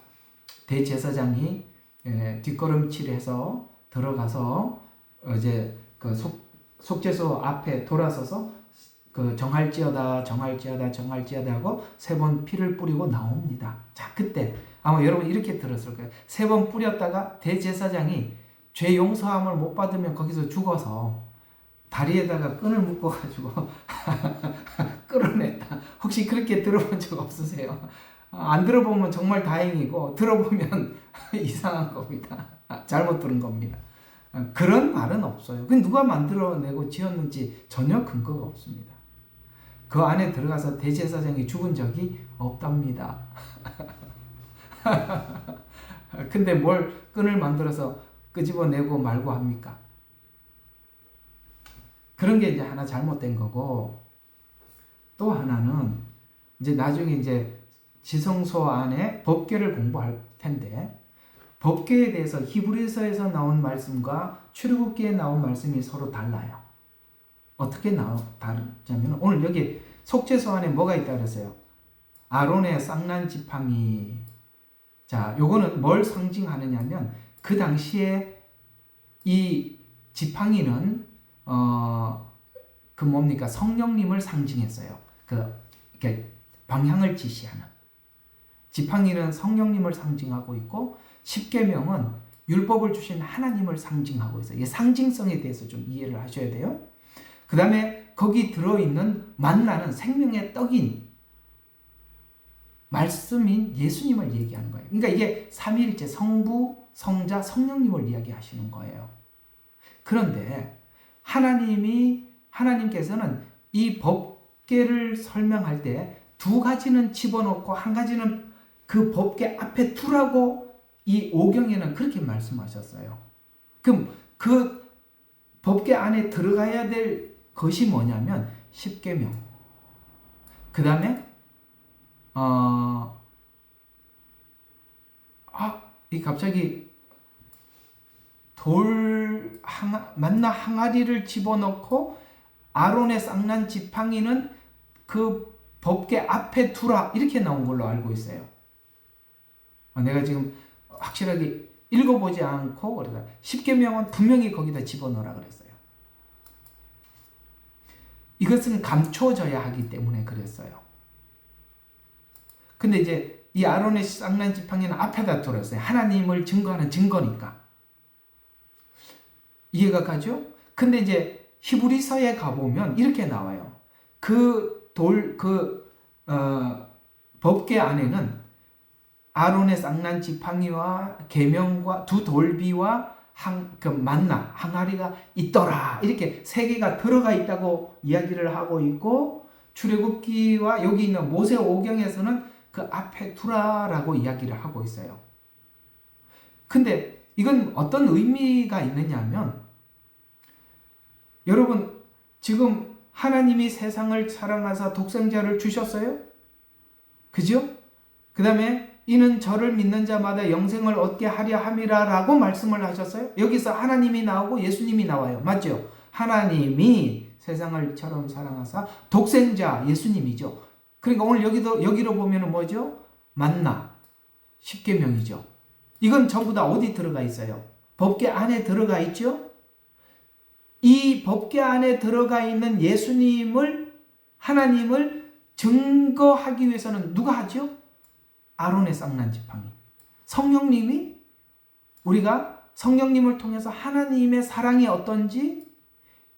대제사장이 뒷걸음질해서 들어가서 이제 그 속죄소 앞에 돌아서서 그 정할지어다 하고 3번 피를 뿌리고 나옵니다. 자, 그때 아마 여러분 이렇게 들었을 거예요. 3번 뿌렸다가 대제사장이 죄 용서함을 못 받으면 거기서 죽어서 다리에다가 끈을 묶어가지고 끌어냈다. 혹시 그렇게 들어본 적 없으세요? 안 들어보면 정말 다행이고 들어보면 이상한 겁니다. 잘못 들은 겁니다. 그런 말은 없어요. 그 누가 만들어내고 지었는지 전혀 근거가 없습니다. 그 안에 들어가서 대제사장이 죽은 적이 없답니다. 근데 뭘 끈을 만들어서 끄집어내고 말고 합니까? 그런 게 이제 하나 잘못된 거고, 또 하나는 이제 나중에 이제 지성소 안에 법궤를 공부할 텐데, 법궤에 대해서 히브리서에서 나온 말씀과 출애굽기에 나온 말씀이 서로 달라요. 어떻게 다르냐면 오늘 여기 속죄소 안에 뭐가 있다 그랬어요? 아론의 쌍난 지팡이. 자, 요거는 뭘 상징하느냐면 그 당시에 이 지팡이는 그 뭡니까? 성령님을 상징했어요. 이렇게 방향을 지시하는. 지팡이는 성령님을 상징하고 있고, 십계명은 율법을 주신 하나님을 상징하고 있어요. 이 상징성에 대해서 좀 이해를 하셔야 돼요. 그 다음에 거기 들어있는 만나는 생명의 떡인 말씀인 예수님을 얘기하는 거예요. 그러니까 이게 삼위일체 성부, 성자, 성령님을 이야기하시는 거예요. 그런데 하나님께서는 이 법계를 설명할 때 두 가지는 집어넣고 한 가지는 그 법계 앞에 두라고 이 오경에는 그렇게 말씀하셨어요. 그럼 그 법계 안에 들어가야 될 것이 뭐냐면 십계명. 그 다음에 이 갑자기 만나 항아리를 집어넣고 아론의 쌍난 지팡이는 그 법계 앞에 두라 이렇게 나온 걸로 알고 있어요. 내가 지금 확실하게 읽어보지 않고 그래서 십계명은 분명히 거기다 집어넣으라 그랬어요. 이것은 감춰져야 하기 때문에 그랬어요. 근데 이제 이 아론의 쌍난 지팡이는 앞에다 두었어요. 하나님을 증거하는 증거니까. 이해가 가죠? 근데 이제 히브리서에 가보면 이렇게 나와요. 법궤 안에는 아론의 쌍난 지팡이와 계명과 두 돌비와 만나 항아리가 있더라. 이렇게 세 개가 들어가 있다고 이야기를 하고 있고, 출애굽기와 여기 있는 모세오경에서는 그 앞에 두라라고 이야기를 하고 있어요. 근데 이건 어떤 의미가 있느냐 하면, 여러분 지금 하나님이 세상을 사랑하사 독생자를 주셨어요? 그죠? 그 다음에 이는 저를 믿는 자마다 영생을 얻게 하려 함이라 라고 말씀을 하셨어요. 여기서 하나님이 나오고 예수님이 나와요. 맞죠? 하나님이 세상을 이처럼 사랑하사 독생자 예수님이죠. 그러니까 오늘 여기로 보면 뭐죠? 만나 십계명이죠. 이건 전부 다 어디 들어가 있어요? 법궤 안에 들어가 있죠? 이 법궤 안에 들어가 있는 하나님을 증거하기 위해서는 누가 하죠? 아론의 쌍난 지팡이. 성령님이 우리가 성령님을 통해서 하나님의 사랑이 어떤지,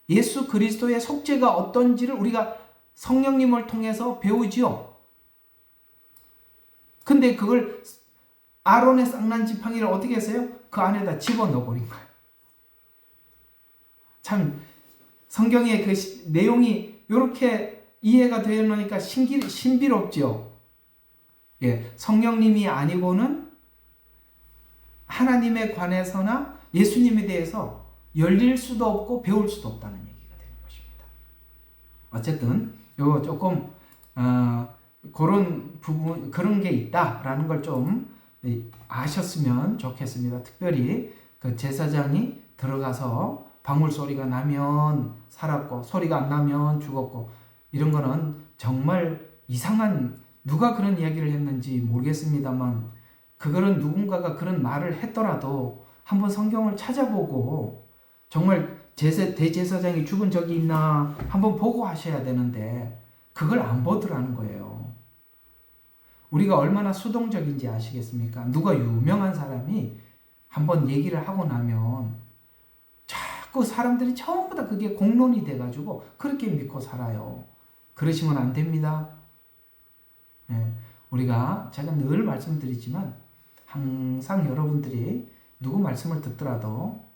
예수 그리스도의 속죄가 어떤지를 우리가 성령님을 통해서 배우지요. 근데 그걸 아론의 쌍난 지팡이를 어떻게 했어요? 그 안에다 집어넣어 버린 거예요. 참 성경의 그 내용이 이렇게 이해가 되려니까 신비롭죠. 예, 성령님이 아니고는 하나님에 관해서나 예수님에 대해서 열릴 수도 없고 배울 수도 없다는 얘기가 되는 것입니다. 어쨌든 요 조금 그런 부분 그런 게 있다라는 걸 좀 아셨으면 좋겠습니다. 특별히 그 제사장이 들어가서 방울 소리가 나면 살았고 소리가 안 나면 죽었고 이런 거는 정말 이상한, 누가 그런 이야기를 했는지 모르겠습니다만 그거는 누군가가 그런 말을 했더라도 한번 성경을 찾아보고 정말 대제사장이 죽은 적이 있나 한번 보고 하셔야 되는데 그걸 안 보더라는 거예요. 우리가 얼마나 수동적인지 아시겠습니까? 누가 유명한 사람이 한번 얘기를 하고 나면 자꾸 사람들이 전부 다 그게 공론이 돼가지고 그렇게 믿고 살아요. 그러시면 안 됩니다. 네, 제가 늘 말씀드리지만 항상 여러분들이 누구 말씀을 듣더라도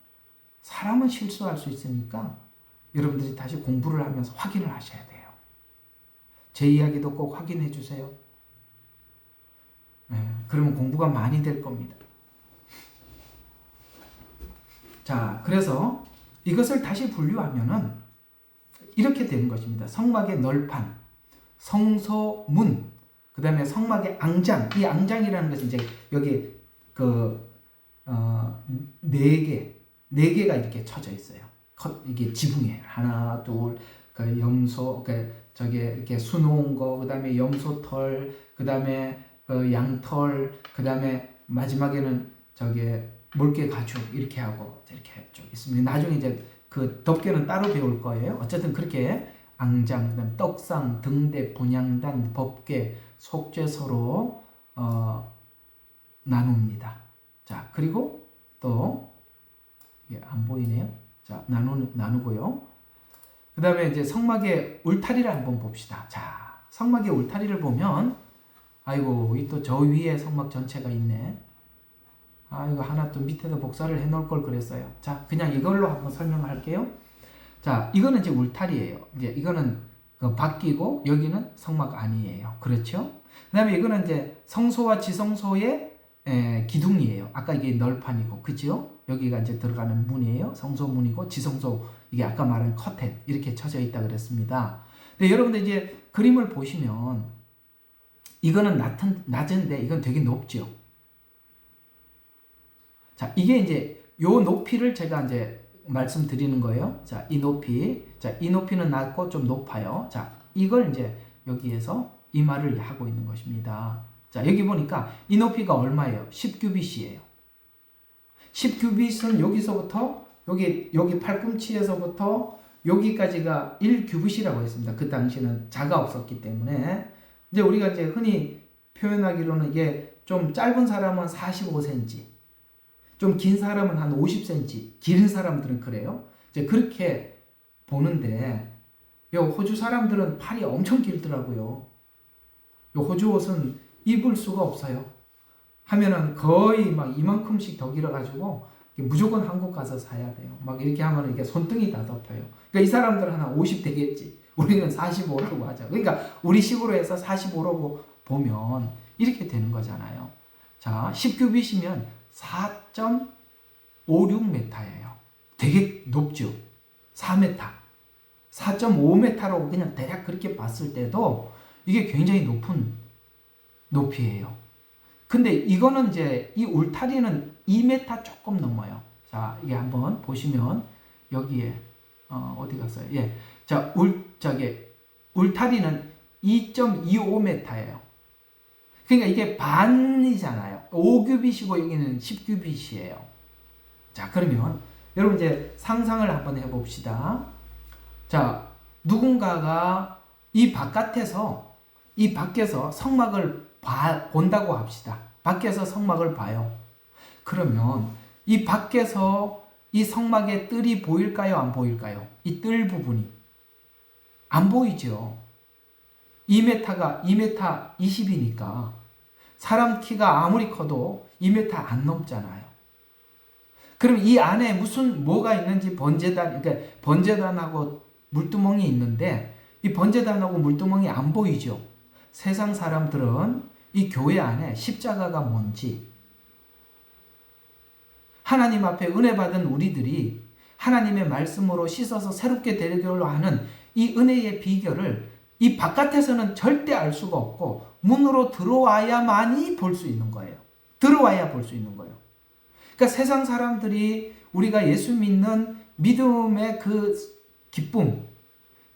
사람은 실수할 수 있으니까 여러분들이 다시 공부를 하면서 확인을 하셔야 돼요. 제 이야기도 꼭 확인해 주세요. 네, 그러면 공부가 많이 될 겁니다. 자, 그래서 이것을 다시 분류하면은 이렇게 되는 것입니다. 성막의 널판, 성소문, 그 다음에 성막의 앙장. 이 앙장이라는 것은 이제 여기 네 개가 이렇게 쳐져 있어요. 이게 지붕에 하나, 둘, 그 염소, 저게 이렇게 수놓은 거, 그 다음에 염소털, 그 다음에 양털, 그 다음에 마지막에는 저게 물개 가죽 이렇게 하고 이렇게 쭉 있습니다. 나중에 이제 그 덮개는 따로 배울 거예요. 어쨌든 그렇게 앙장, 그다음 떡상, 등대, 분향단, 법궤, 속죄소로 나눕니다. 자, 그리고 또 안 보이네요. 자, 나누고요. 그 다음에 이제 성막의 울타리를 한번 봅시다. 자, 성막의 울타리를 보면, 아이고, 이 또 저 위에 성막 전체가 있네. 아, 이거 하나 또 밑에다 복사를 해 놓을 걸 그랬어요. 자, 그냥 이걸로 한번 설명할게요. 자, 이거는 이제 울타리예요. 이제 이거는 그 바뀌고, 여기는 성막 아니에요. 그렇죠? 그 다음에 이거는 이제 성소와 지성소의 기둥이에요. 아까 이게 널판이고, 그죠? 여기가 이제 들어가는 문이에요. 성소문이고, 지성소, 이게 아까 말한 커튼, 이렇게 쳐져 있다 그랬습니다. 근데 여러분들 이제 그림을 보시면, 이거는 낮은데, 이건 되게 높죠. 자, 이게 이제, 요 높이를 제가 이제 말씀드리는 거예요. 자, 이 높이. 자, 이 높이는 낮고 좀 높아요. 자, 이걸 이제 여기에서 이 말을 하고 있는 것입니다. 자, 여기 보니까 이 높이가 얼마예요? 10규빗이에요. 10규빗은 여기서부터 여기 팔꿈치에서부터 여기까지가 1규빗이라고 했습니다. 그 당시는 자가 없었기 때문에. 이제 우리가 이제 흔히 표현하기로는 이게 좀 짧은 사람은 45cm, 좀 긴 사람은 한 50cm, 긴 사람들은 그래요. 이제 그렇게 보는데, 요 호주 사람들은 팔이 엄청 길더라고요. 요 호주 옷은 입을 수가 없어요. 하면은 거의 막 이만큼씩 더 길어가지고 무조건 한국 가서 사야 돼요. 막 이렇게 하면 이게 손등이 다 덮여요. 그러니까 이 사람들은 한 50 되겠지. 우리는 45라고 하죠. 그러니까 우리 식으로 해서 45라고 보면 이렇게 되는 거잖아요. 자, 10규빗이면 4.56m예요. 되게 높죠. 4m. 4.5m라고 그냥 대략 그렇게 봤을 때도 이게 굉장히 높은 높이예요. 근데 이거는 이제 이 울타리는 2m 조금 넘어요. 자, 이게 한번 보시면 여기에 어디 갔어요? 예. 자, 울타리는 2.25m예요. 그러니까 이게 반이잖아요. 5규빗이고 여기는 10규빗이에요. 자, 그러면 여러분 이제 상상을 한번 해봅시다. 자, 누군가가 이 밖에서 성막을 본다고 합시다. 밖에서 성막을 봐요. 그러면 이 밖에서 이 성막의 뜰이 보일까요? 안 보일까요? 이 뜰 부분이 안 보이죠. 2m가 2m 20이니까 사람 키가 아무리 커도 2m 안 넘잖아요. 그럼 이 안에 뭐가 있는지 그러니까 번제단하고 물두멍이 있는데 이 번제단하고 물두멍이 안 보이죠. 세상 사람들은 이 교회 안에 십자가가 뭔지, 하나님 앞에 은혜 받은 우리들이 하나님의 말씀으로 씻어서 새롭게 되려고 하는 이 은혜의 비결을 이 바깥에서는 절대 알 수가 없고 문으로 들어와야만이 볼 수 있는 거예요. 들어와야 볼 수 있는 거예요. 그러니까 세상 사람들이 우리가 예수 믿는 믿음의 그 기쁨,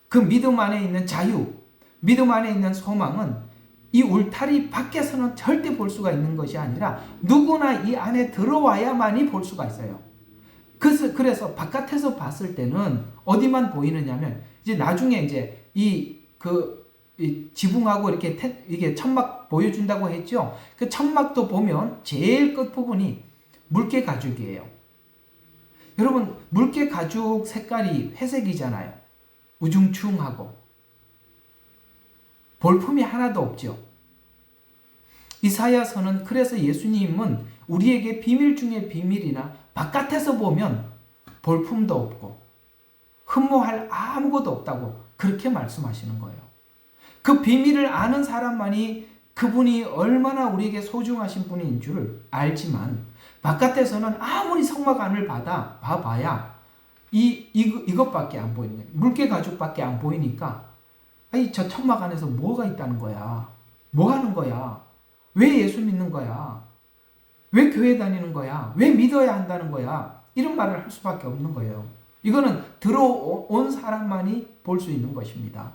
그 믿음 안에 있는 자유, 믿음 안에 있는 소망은 이 울타리 밖에서는 절대 볼 수가 있는 것이 아니라 누구나 이 안에 들어와야만이 볼 수가 있어요. 그래서 바깥에서 봤을 때는 어디만 보이느냐면 이제 나중에 이제 이 지붕하고 이게 천막 보여준다고 했죠. 그 천막도 보면 제일 끝 부분이 물개 가죽이에요. 여러분 물개 가죽 색깔이 회색이잖아요. 우중충하고 볼품이 하나도 없죠. 이사야서는 그래서 예수님은 우리에게 비밀 중에 비밀이나 바깥에서 보면 볼품도 없고 흠모할 아무것도 없다고 그렇게 말씀하시는 거예요. 그 비밀을 아는 사람만이 그분이 얼마나 우리에게 소중하신 분인 줄 알지만 바깥에서는 아무리 성막 안을 봐봐야 이것밖에 안 보이는 거예요. 물개 가죽밖에 안 보이니까 저 천막 안에서 뭐가 있다는 거야? 뭐 하는 거야? 왜 예수 믿는 거야? 왜 교회 다니는 거야? 왜 믿어야 한다는 거야? 이런 말을 할 수밖에 없는 거예요. 이거는 들어온 사람만이 볼 수 있는 것입니다.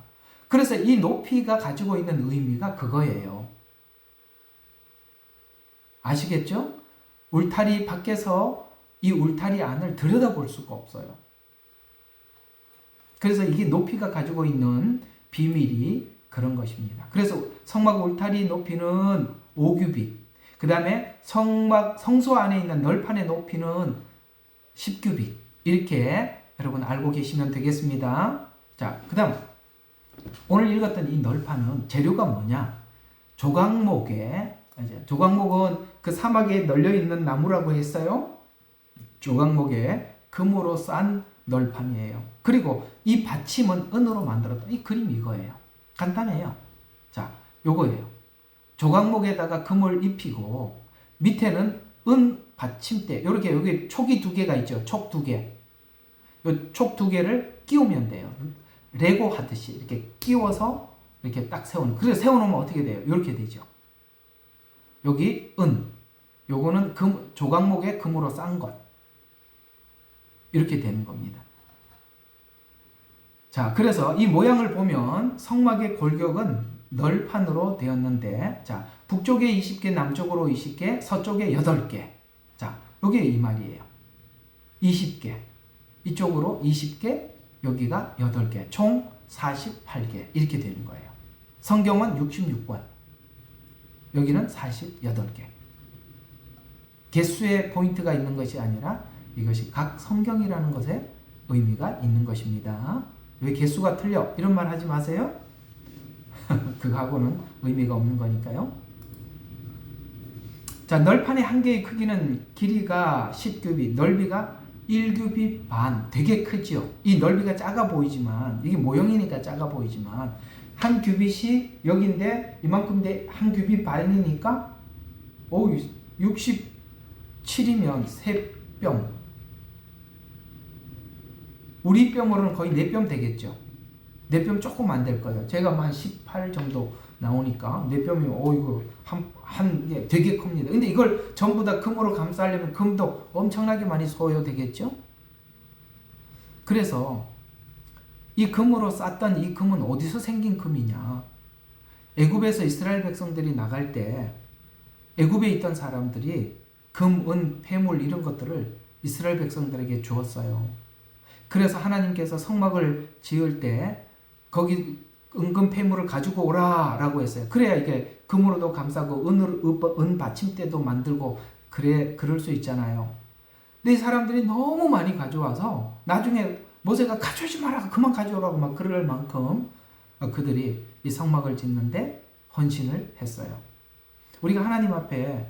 그래서 이 높이가 가지고 있는 의미가 그거예요. 아시겠죠? 울타리 밖에서 이 울타리 안을 들여다볼 수가 없어요. 그래서 이게 높이가 가지고 있는 비밀이 그런 것입니다. 그래서 성막 울타리 높이는 5규빗, 그 다음에 성소 안에 있는 널판의 높이는 10규빗. 이렇게 여러분 알고 계시면 되겠습니다. 자, 그 다음 오늘 읽었던 이 널판은 재료가 뭐냐? 조각목에, 조각목은 그 사막에 널려 있는 나무라고 했어요. 조각목에 금으로 싼 널판이에요. 그리고 이 받침은 은으로 만들었다. 이 그림이 이거예요. 간단해요. 자, 요거예요. 조각목에다가 금을 입히고 밑에는 은 받침대, 요렇게 여기 촉이 두 개가 있죠. 촉 두 개. 요 촉 두 개를 끼우면 돼요. 레고 하듯이 이렇게 끼워서 이렇게 딱 세우는. 그래서 세워놓으면 어떻게 돼요? 이렇게 되죠. 여기 은, 요거는 금, 조각목에 금으로 싼 것. 이렇게 되는 겁니다. 자, 그래서 이 모양을 보면 성막의 골격은 널판으로 되었는데, 자, 북쪽에 20개, 남쪽으로 20개, 서쪽에 8개. 자, 요게 이 말이에요. 20개. 이쪽으로 20개, 여기가 8개. 총 48개. 이렇게 되는 거예요. 성경은 66권. 여기는 48개. 개수의 포인트가 있는 것이 아니라 이것이 각 성경이라는 것에 의미가 있는 것입니다. 왜 개수가 틀려? 이런 말 하지 마세요. 그거하고는 의미가 없는 거니까요. 자, 널판의 한 개의 크기는 길이가 10규빗, 넓이가 1규빗 반. 되게 크죠. 이 넓이가 작아 보이지만, 이게 모형이니까 작아 보이지만, 한 규빗이 여기인데 이만큼인데 한 규빗 반이니까 67이면 3뼘. 우리 뼘으로는 거의 4뼘 되겠죠. 4뼘 조금 안 될 거예요. 제가 한 18 정도 나오니까 4뼘이면 이거 한 되게 큽니다. 근데 이걸 전부 다 금으로 감싸려면 금도 엄청나게 많이 소요되겠죠. 그래서 이 금으로 쌌던 이 금은 어디서 생긴 금이냐? 애굽에서 이스라엘 백성들이 나갈 때 애굽에 있던 사람들이 금, 은, 폐물 이런 것들을 이스라엘 백성들에게 주었어요. 그래서 하나님께서 성막을 지을 때 거기 은금 폐물을 가지고 오라 라고 했어요. 그래야 이게 금으로도 감싸고 은 받침대도 만들고 그럴 수 있잖아요. 근데 이 사람들이 너무 많이 가져와서 나중에 모세가 가져오지 마라, 그만 가져오라고 막 그럴 만큼 그들이 이 성막을 짓는데 헌신을 했어요. 우리가 하나님 앞에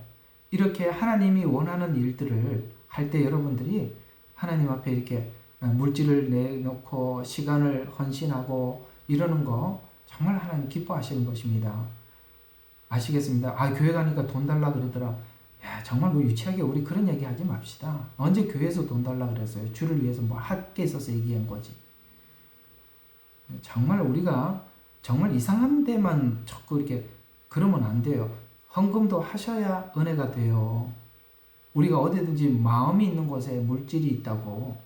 이렇게 하나님이 원하는 일들을 할 때 여러분들이 하나님 앞에 이렇게 물질을 내놓고 시간을 헌신하고 이러는 거 정말 하나님 기뻐하시는 것입니다. 아시겠습니다? 교회 가니까 돈 달라 그러더라. 야, 정말 뭐 유치하게 우리 그런 얘기 하지 맙시다. 언제 교회에서 돈 달라 그랬어요? 주를 위해서 뭐 할 게 있어서 얘기한 거지. 정말 우리가 정말 이상한 데만 자꾸 이렇게 그러면 안 돼요. 헌금도 하셔야 은혜가 돼요. 우리가 어디든지 마음이 있는 곳에 물질이 있다고.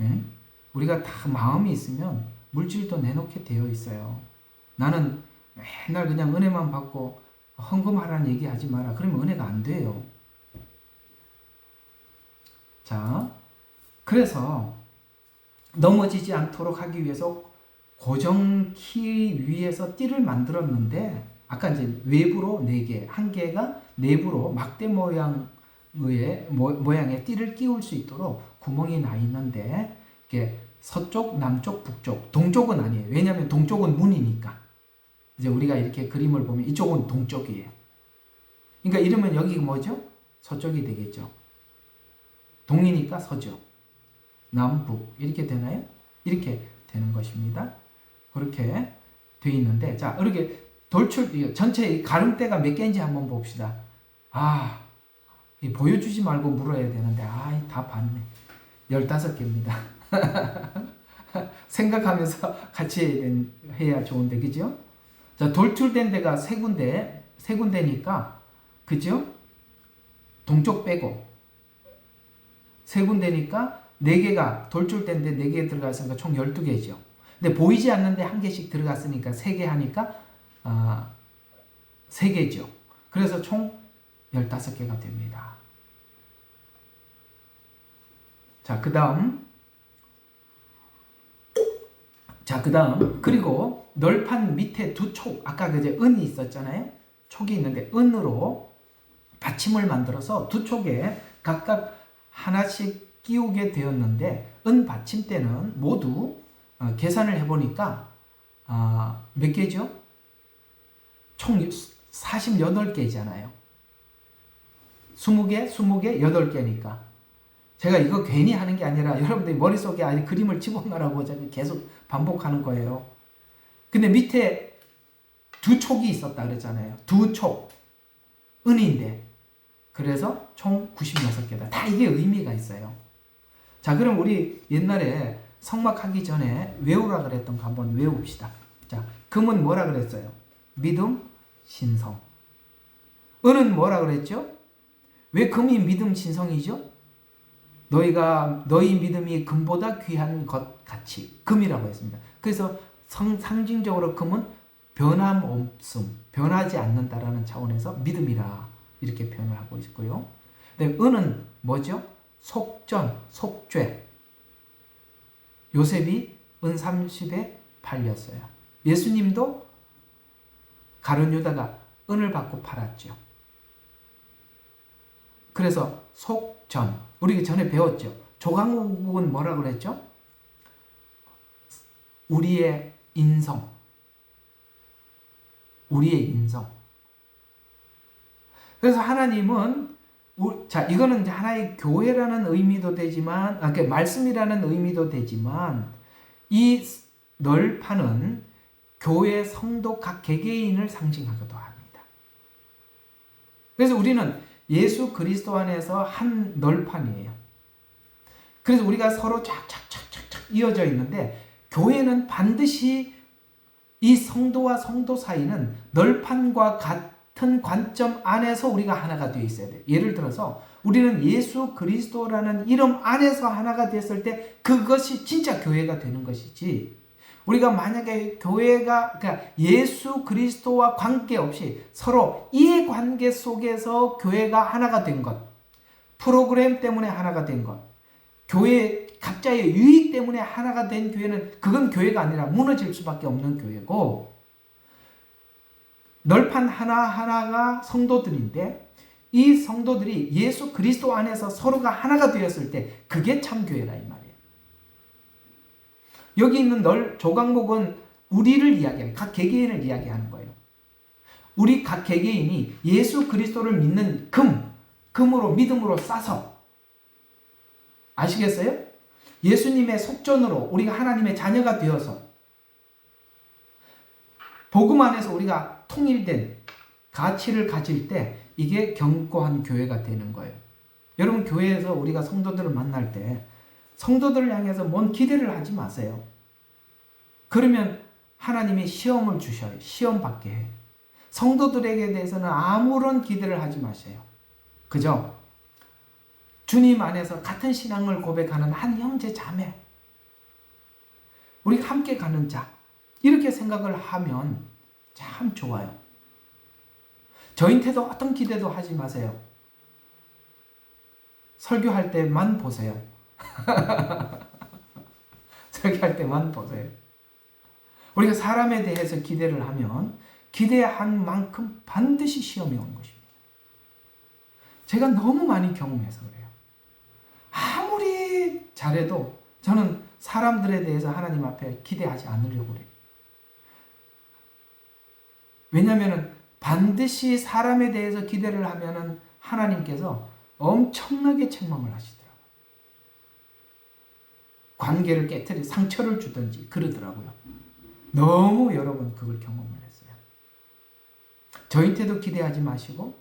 예? 우리가 다 마음이 있으면 물질도 내놓게 되어 있어요. 나는 맨날 그냥 은혜만 받고 헌금하라는 얘기 하지 마라. 그러면 은혜가 안 돼요. 자, 그래서 넘어지지 않도록 하기 위해서 고정키 위에서 띠를 만들었는데, 아까 이제 외부로 4개, 한 개가 내부로 막대 모양의 띠를 끼울 수 있도록 구멍이 나 있는데, 이게 서쪽, 남쪽, 북쪽, 동쪽은 아니에요. 왜냐하면 동쪽은 문이니까. 이제 우리가 이렇게 그림을 보면 이쪽은 동쪽이에요. 그러니까 이러면 여기가 뭐죠? 서쪽이 되겠죠. 동이니까 서쪽, 남북 이렇게 되나요? 이렇게 되는 것입니다. 그렇게 돼 있는데, 자, 이렇게 전체 가름대가 몇 개인지 한번 봅시다. 보여주지 말고 물어야 되는데, 다 봤네. 15개입니다. 생각하면서 같이 해야 좋은데, 그죠? 자, 돌출된 데가 세 군데니까, 그죠? 동쪽 빼고, 세 군데니까, 4개가, 돌출된 데 4개 들어갔으니까 총 12개죠. 근데 보이지 않는데 한 개씩 들어갔으니까 3개 하니까, 3개죠. 그래서 총 15개가 됩니다. 자, 그 다음, 그리고 널판 밑에 두 촉, 아까 그제 은이 있었잖아요? 촉이 있는데, 은으로 받침을 만들어서 두 촉에 각각 하나씩 끼우게 되었는데 은 받침대는 모두 계산을 해보니까 몇 개죠? 총 48개잖아요. 20개, 20개, 8개니까. 제가 이거 괜히 하는 게 아니라 여러분들이 머릿속에 아예 그림을 집어넣으라고 제가 계속 반복하는 거예요. 근데 밑에 두 촉이 있었다 그랬잖아요. 두 촉. 은인데. 그래서 총 96개다. 다 이게 의미가 있어요. 자, 그럼 우리 옛날에 성막하기 전에 외우라 그랬던 거 한번 외웁시다. 자, 금은 뭐라 그랬어요? 믿음, 신성. 은은 뭐라 그랬죠? 왜 금이 믿음, 신성이죠? 너희 믿음이 금보다 귀한 것 같이. 금이라고 했습니다. 그래서 상징적으로 금은 변함없음, 변하지 않는다라는 차원에서 믿음이라 이렇게 표현을 하고 있고요. 은은 뭐죠? 속전, 속죄. 요셉이 은 30에 팔렸어요. 예수님도 가룟 유다가 은을 받고 팔았죠. 그래서 속전, 우리가 전에 배웠죠. 조강욱은 뭐라 그랬죠? 우리의 인성. 우리의 인성. 그래서 하나님은 자, 이거는 이제 하나의 교회라는 의미도 되지만, 말씀이라는 의미도 되지만, 이 널판은 교회 성도 각 개개인을 상징하기도 합니다. 그래서 우리는 예수 그리스도 안에서 한 널판이에요. 그래서 우리가 서로 쫙쫙쫙쫙 이어져 있는데, 교회는 반드시 이 성도와 성도 사이는 널판과 같은 관점 안에서 우리가 하나가 되어 있어야 돼요. 예를 들어서 우리는 예수 그리스도라는 이름 안에서 하나가 됐을 때 그것이 진짜 교회가 되는 것이지, 우리가 만약에 교회가 그러니까 예수 그리스도와 관계없이 서로 이해관계 속에서 교회가 하나가 된 것, 프로그램 때문에 하나가 된 것, 교회 각자의 유익 때문에 하나가 된 교회는 그건 교회가 아니라 무너질 수밖에 없는 교회고, 널판 하나하나가 성도들인데 이 성도들이 예수 그리스도 안에서 서로가 하나가 되었을 때 그게 참 교회라 이 말이에요. 여기 있는 조각목은 우리를 이야기하는, 각 개개인을 이야기하는 거예요. 우리 각 개개인이 예수 그리스도를 믿는 금으로 믿음으로 싸서, 아시겠어요? 예수님의 속전으로 우리가 하나님의 자녀가 되어서 복음 안에서 우리가 통일된 가치를 가질 때 이게 견고한 교회가 되는 거예요. 여러분, 교회에서 우리가 성도들을 만날 때 성도들을 향해서 뭔 기대를 하지 마세요. 그러면 하나님이 시험을 주셔요. 시험 받게 해. 성도들에게 대해서는 아무런 기대를 하지 마세요. 그죠? 주님 안에서 같은 신앙을 고백하는 한 형제 자매, 우리가 함께 가는 자, 이렇게 생각을 하면 참 좋아요. 저한테도 어떤 기대도 하지 마세요. 설교할 때만 보세요. 설교할 때만 보세요. 우리가 사람에 대해서 기대를 하면 기대한 만큼 반드시 시험이 오는 것입니다. 제가 너무 많이 경험해서 그래요. 아무리 잘해도 저는 사람들에 대해서 하나님 앞에 기대하지 않으려고 그래요. 왜냐하면 반드시 사람에 대해서 기대를 하면은 하나님께서 엄청나게 책망을 하시더라고요. 관계를 깨트리 상처를 주든지 그러더라고요. 너무 여러분 그걸 경험을 했어요. 저한테도 기대하지 마시고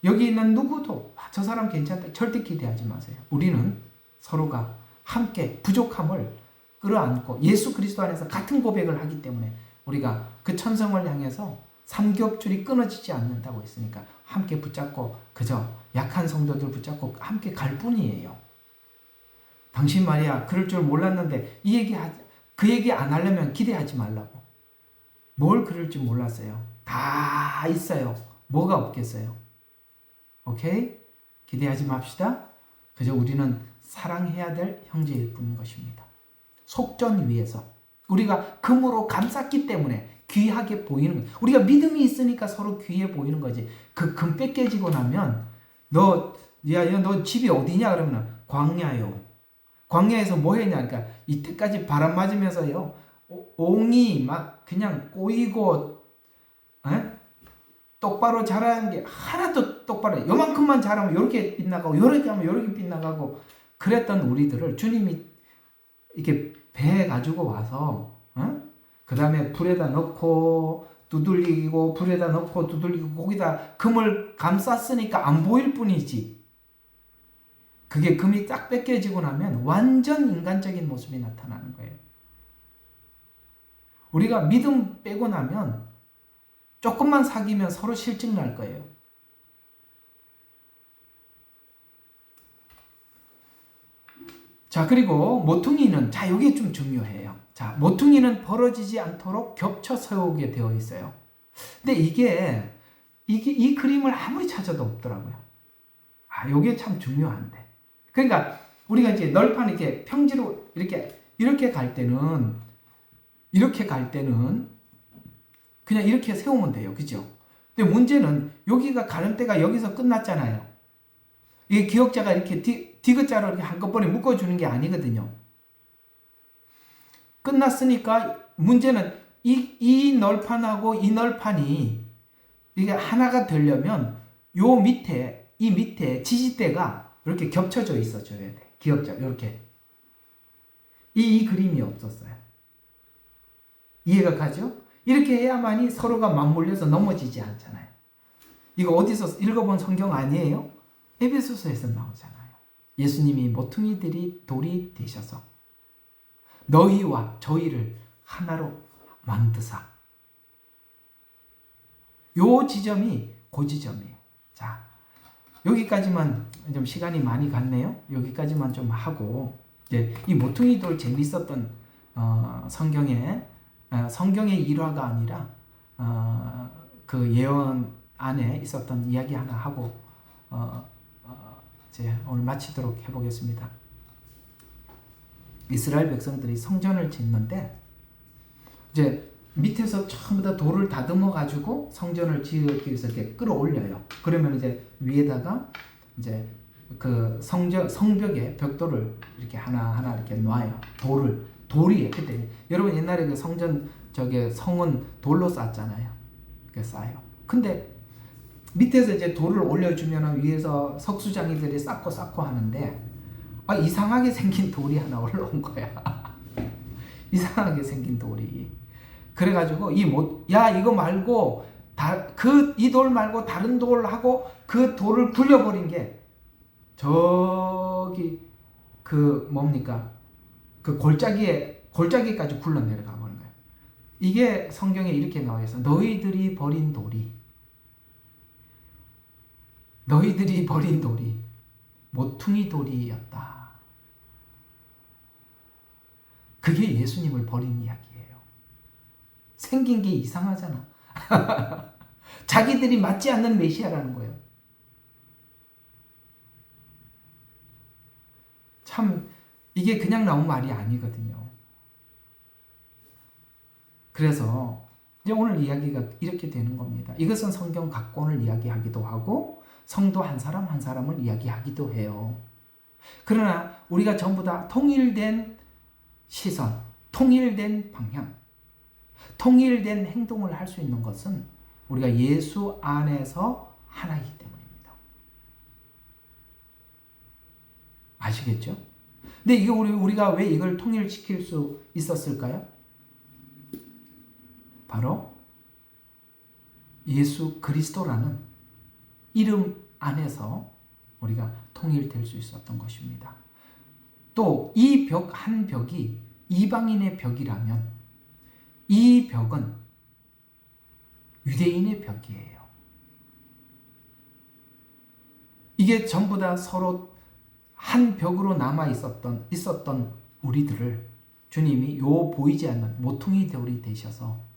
여기 있는 누구도 저 사람 괜찮다 절대 기대하지 마세요. 우리는 서로가 함께 부족함을 끌어안고 예수 그리스도 안에서 같은 고백을 하기 때문에 우리가 그 천성을 향해서 삼겹줄이 끊어지지 않는다고 했으니까 함께 붙잡고 그저 약한 성도들 붙잡고 함께 갈 뿐이에요. 당신 말이야 그럴 줄 몰랐는데 그 얘기 안 하려면 기대하지 말라고. 뭘 그럴 줄 몰랐어요. 다 있어요. 뭐가 없겠어요. 오케이? 기대하지 맙시다. 그저 우리는 사랑해야 될 형제일 뿐인 것입니다. 속전 위에서 우리가 금으로 감쌌기 때문에 귀하게 보이는 거예요. 우리가 믿음이 있으니까 서로 귀해 보이는 거지. 그 금 뺏겨지고 나면 너 집이 어디냐 그러면 광야요. 광야에서 뭐 했냐 그러니까 이때까지 바람 맞으면서요. 옹이 막 그냥 꼬이고 똑바로 자라는 게 하나도 똑바로 요만큼만 자라면 요렇게 빗나가고 요렇게 하면 요렇게 빗나가고 그랬던 우리들을 주님이 이렇게 배에 가지고 와서 그 다음에 불에다 넣고 두들리고 불에다 넣고 두들리고 거기다 금을 감쌌으니까 안 보일 뿐이지 그게 금이 딱 뺏겨지고 나면 완전 인간적인 모습이 나타나는 거예요. 우리가 믿음 빼고 나면 조금만 사귀면 서로 실증 날 거예요. 자, 그리고 모퉁이는, 자, 이게 좀 중요해요. 자, 모퉁이는 벌어지지 않도록 겹쳐 세우게 되어 있어요. 근데 이 그림을 아무리 찾아도 없더라고요. 이게 참 중요한데. 그러니까, 우리가 이제 널판 이렇게 평지로 이렇게 갈 때는 그냥 이렇게 세우면 돼요. 그죠? 근데 문제는 여기가 가름대가 여기서 끝났잖아요. 이게 기역자가 이렇게 디귿자로 이렇게 한꺼번에 묶어주는 게 아니거든요. 끝났으니까 문제는 이 널판하고 이 널판이 이게 하나가 되려면 이 밑에 지지대가 이렇게 겹쳐져 있어줘야 돼. 기역자 이렇게. 이 그림이 없었어요. 이해가 가죠? 이렇게 해야만이 서로가 맞물려서 넘어지지 않잖아요. 이거 어디서 읽어본 성경 아니에요? 에베소서에서 나오잖아요. 예수님이 모퉁이들이 돌이 되셔서 너희와 저희를 하나로 만드사. 요 지점이 그 지점이에요. 자, 여기까지만 좀 시간이 많이 갔네요. 여기까지만 좀 하고 이제 이 모퉁이 돌 재밌었던 성경의 일화가 아니라 그 예언 안에 있었던 이야기 하나 하고 이제 오늘 마치도록 해보겠습니다. 이스라엘 백성들이 성전을 짓는데 이제 밑에서 전부 다 돌을 다듬어 가지고 성전을 지기 위해서 이렇게 끌어올려요. 그러면 이제 위에다가 이제 그 성벽에 벽돌을 이렇게 하나 이렇게 놔요. 돌이 그때 여러분 옛날에 그 성은 돌로 쌓잖아요. 그 쌓아요. 근데 밑에서 이제 돌을 올려주면 위에서 석수장이들이 쌓고 하는데 이상하게 생긴 돌이 하나 올라온 거야. 이상하게 생긴 돌이. 그래가지고 이거 말고 이 돌 말고 다른 돌하고 그 돌을 굴려버린 게 저기 그 뭡니까? 그 골짜기까지 굴러 내려가 버린 거예요. 이게 성경에 이렇게 나와 있어. 너희들이 버린 돌이 모퉁이 돌이었다. 그게 예수님을 버린 이야기예요. 생긴 게 이상하잖아. 자기들이 맞지 않는 메시아라는 거예요. 참 이게 그냥 나온 말이 아니거든요. 그래서 이제 오늘 이야기가 이렇게 되는 겁니다. 이것은 성경 각본을 이야기하기도 하고 성도 한 사람 한 사람을 이야기하기도 해요. 그러나 우리가 전부 다 통일된 시선, 통일된 방향, 통일된 행동을 할 수 있는 것은 우리가 예수 안에서 하나이기 때문입니다. 아시겠죠? 근데 이게 우리가 왜 이걸 통일시킬 수 있었을까요? 바로 예수 그리스도라는 이름 안에서 우리가 통일될 수 있었던 것입니다. 또 이 한 벽이 이방인의 벽이라면 이 벽은 유대인의 벽이에요. 이게 전부 다 서로 한 벽으로 남아 있었던 우리들을 주님이 보이지 않는 모퉁이 돌이 되셔서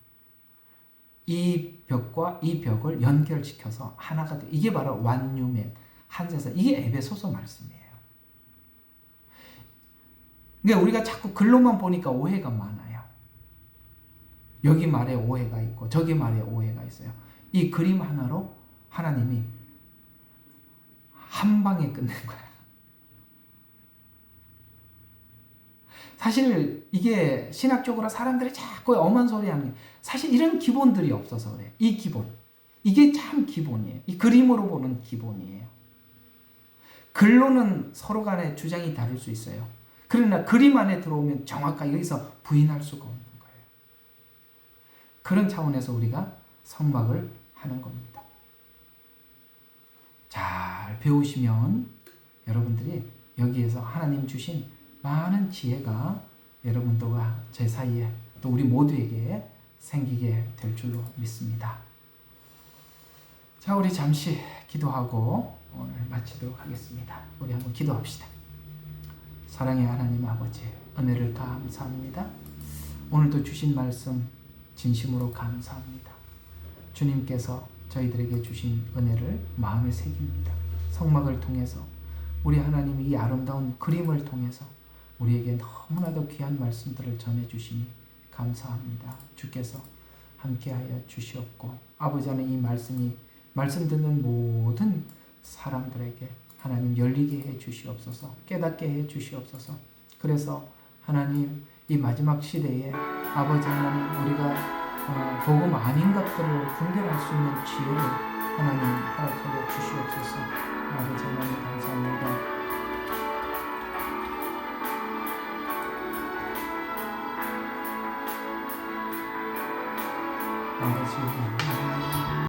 이 벽과 이 벽을 연결시켜서 하나가 돼. 이게 바로 완유맨 한세서. 이게 에베소서 말씀이에요. 그러니까 우리가 자꾸 글로만 보니까 오해가 많아요. 여기 말에 오해가 있고 저기 말에 오해가 있어요. 이 그림 하나로 하나님이 한 방에 끝낸 거야. 사실 이게 신학적으로 사람들이 자꾸 엄한 소리 하는 게 사실 이런 기본들이 없어서 그래. 이 기본. 이게 참 기본이에요. 이 그림으로 보는 기본이에요. 글로는 서로 간의 주장이 다를 수 있어요. 그러나 그림 안에 들어오면 정확하게 여기서 부인할 수가 없는 거예요. 그런 차원에서 우리가 성막을 하는 겁니다. 잘 배우시면 여러분들이 여기에서 하나님 주신 많은 지혜가 여러분들과 제 사이에 또 우리 모두에게 생기게 될 줄로 믿습니다. 자, 우리 잠시 기도하고 오늘 마치도록 하겠습니다. 우리 한번 기도합시다. 사랑의 하나님 아버지, 은혜를 감사합니다. 오늘도 주신 말씀 진심으로 감사합니다. 주님께서 저희들에게 주신 은혜를 마음에 새깁니다. 성막을 통해서 우리 하나님이 이 아름다운 그림을 통해서 우리에게 너무나도 귀한 말씀들을 전해주시니 감사합니다. 주께서 함께하여 주시옵고 아버지 하나님 이 말씀 듣는 모든 사람들에게 하나님 열리게 해 주시옵소서, 깨닫게 해 주시옵소서. 그래서 하나님 이 마지막 시대에 아버지 하나님 우리가 복음 아닌 것들을 분별할 수 있는 지혜를 하나님 허락하여 주시옵소서. 아버지 하나님 감사합니다. 아버지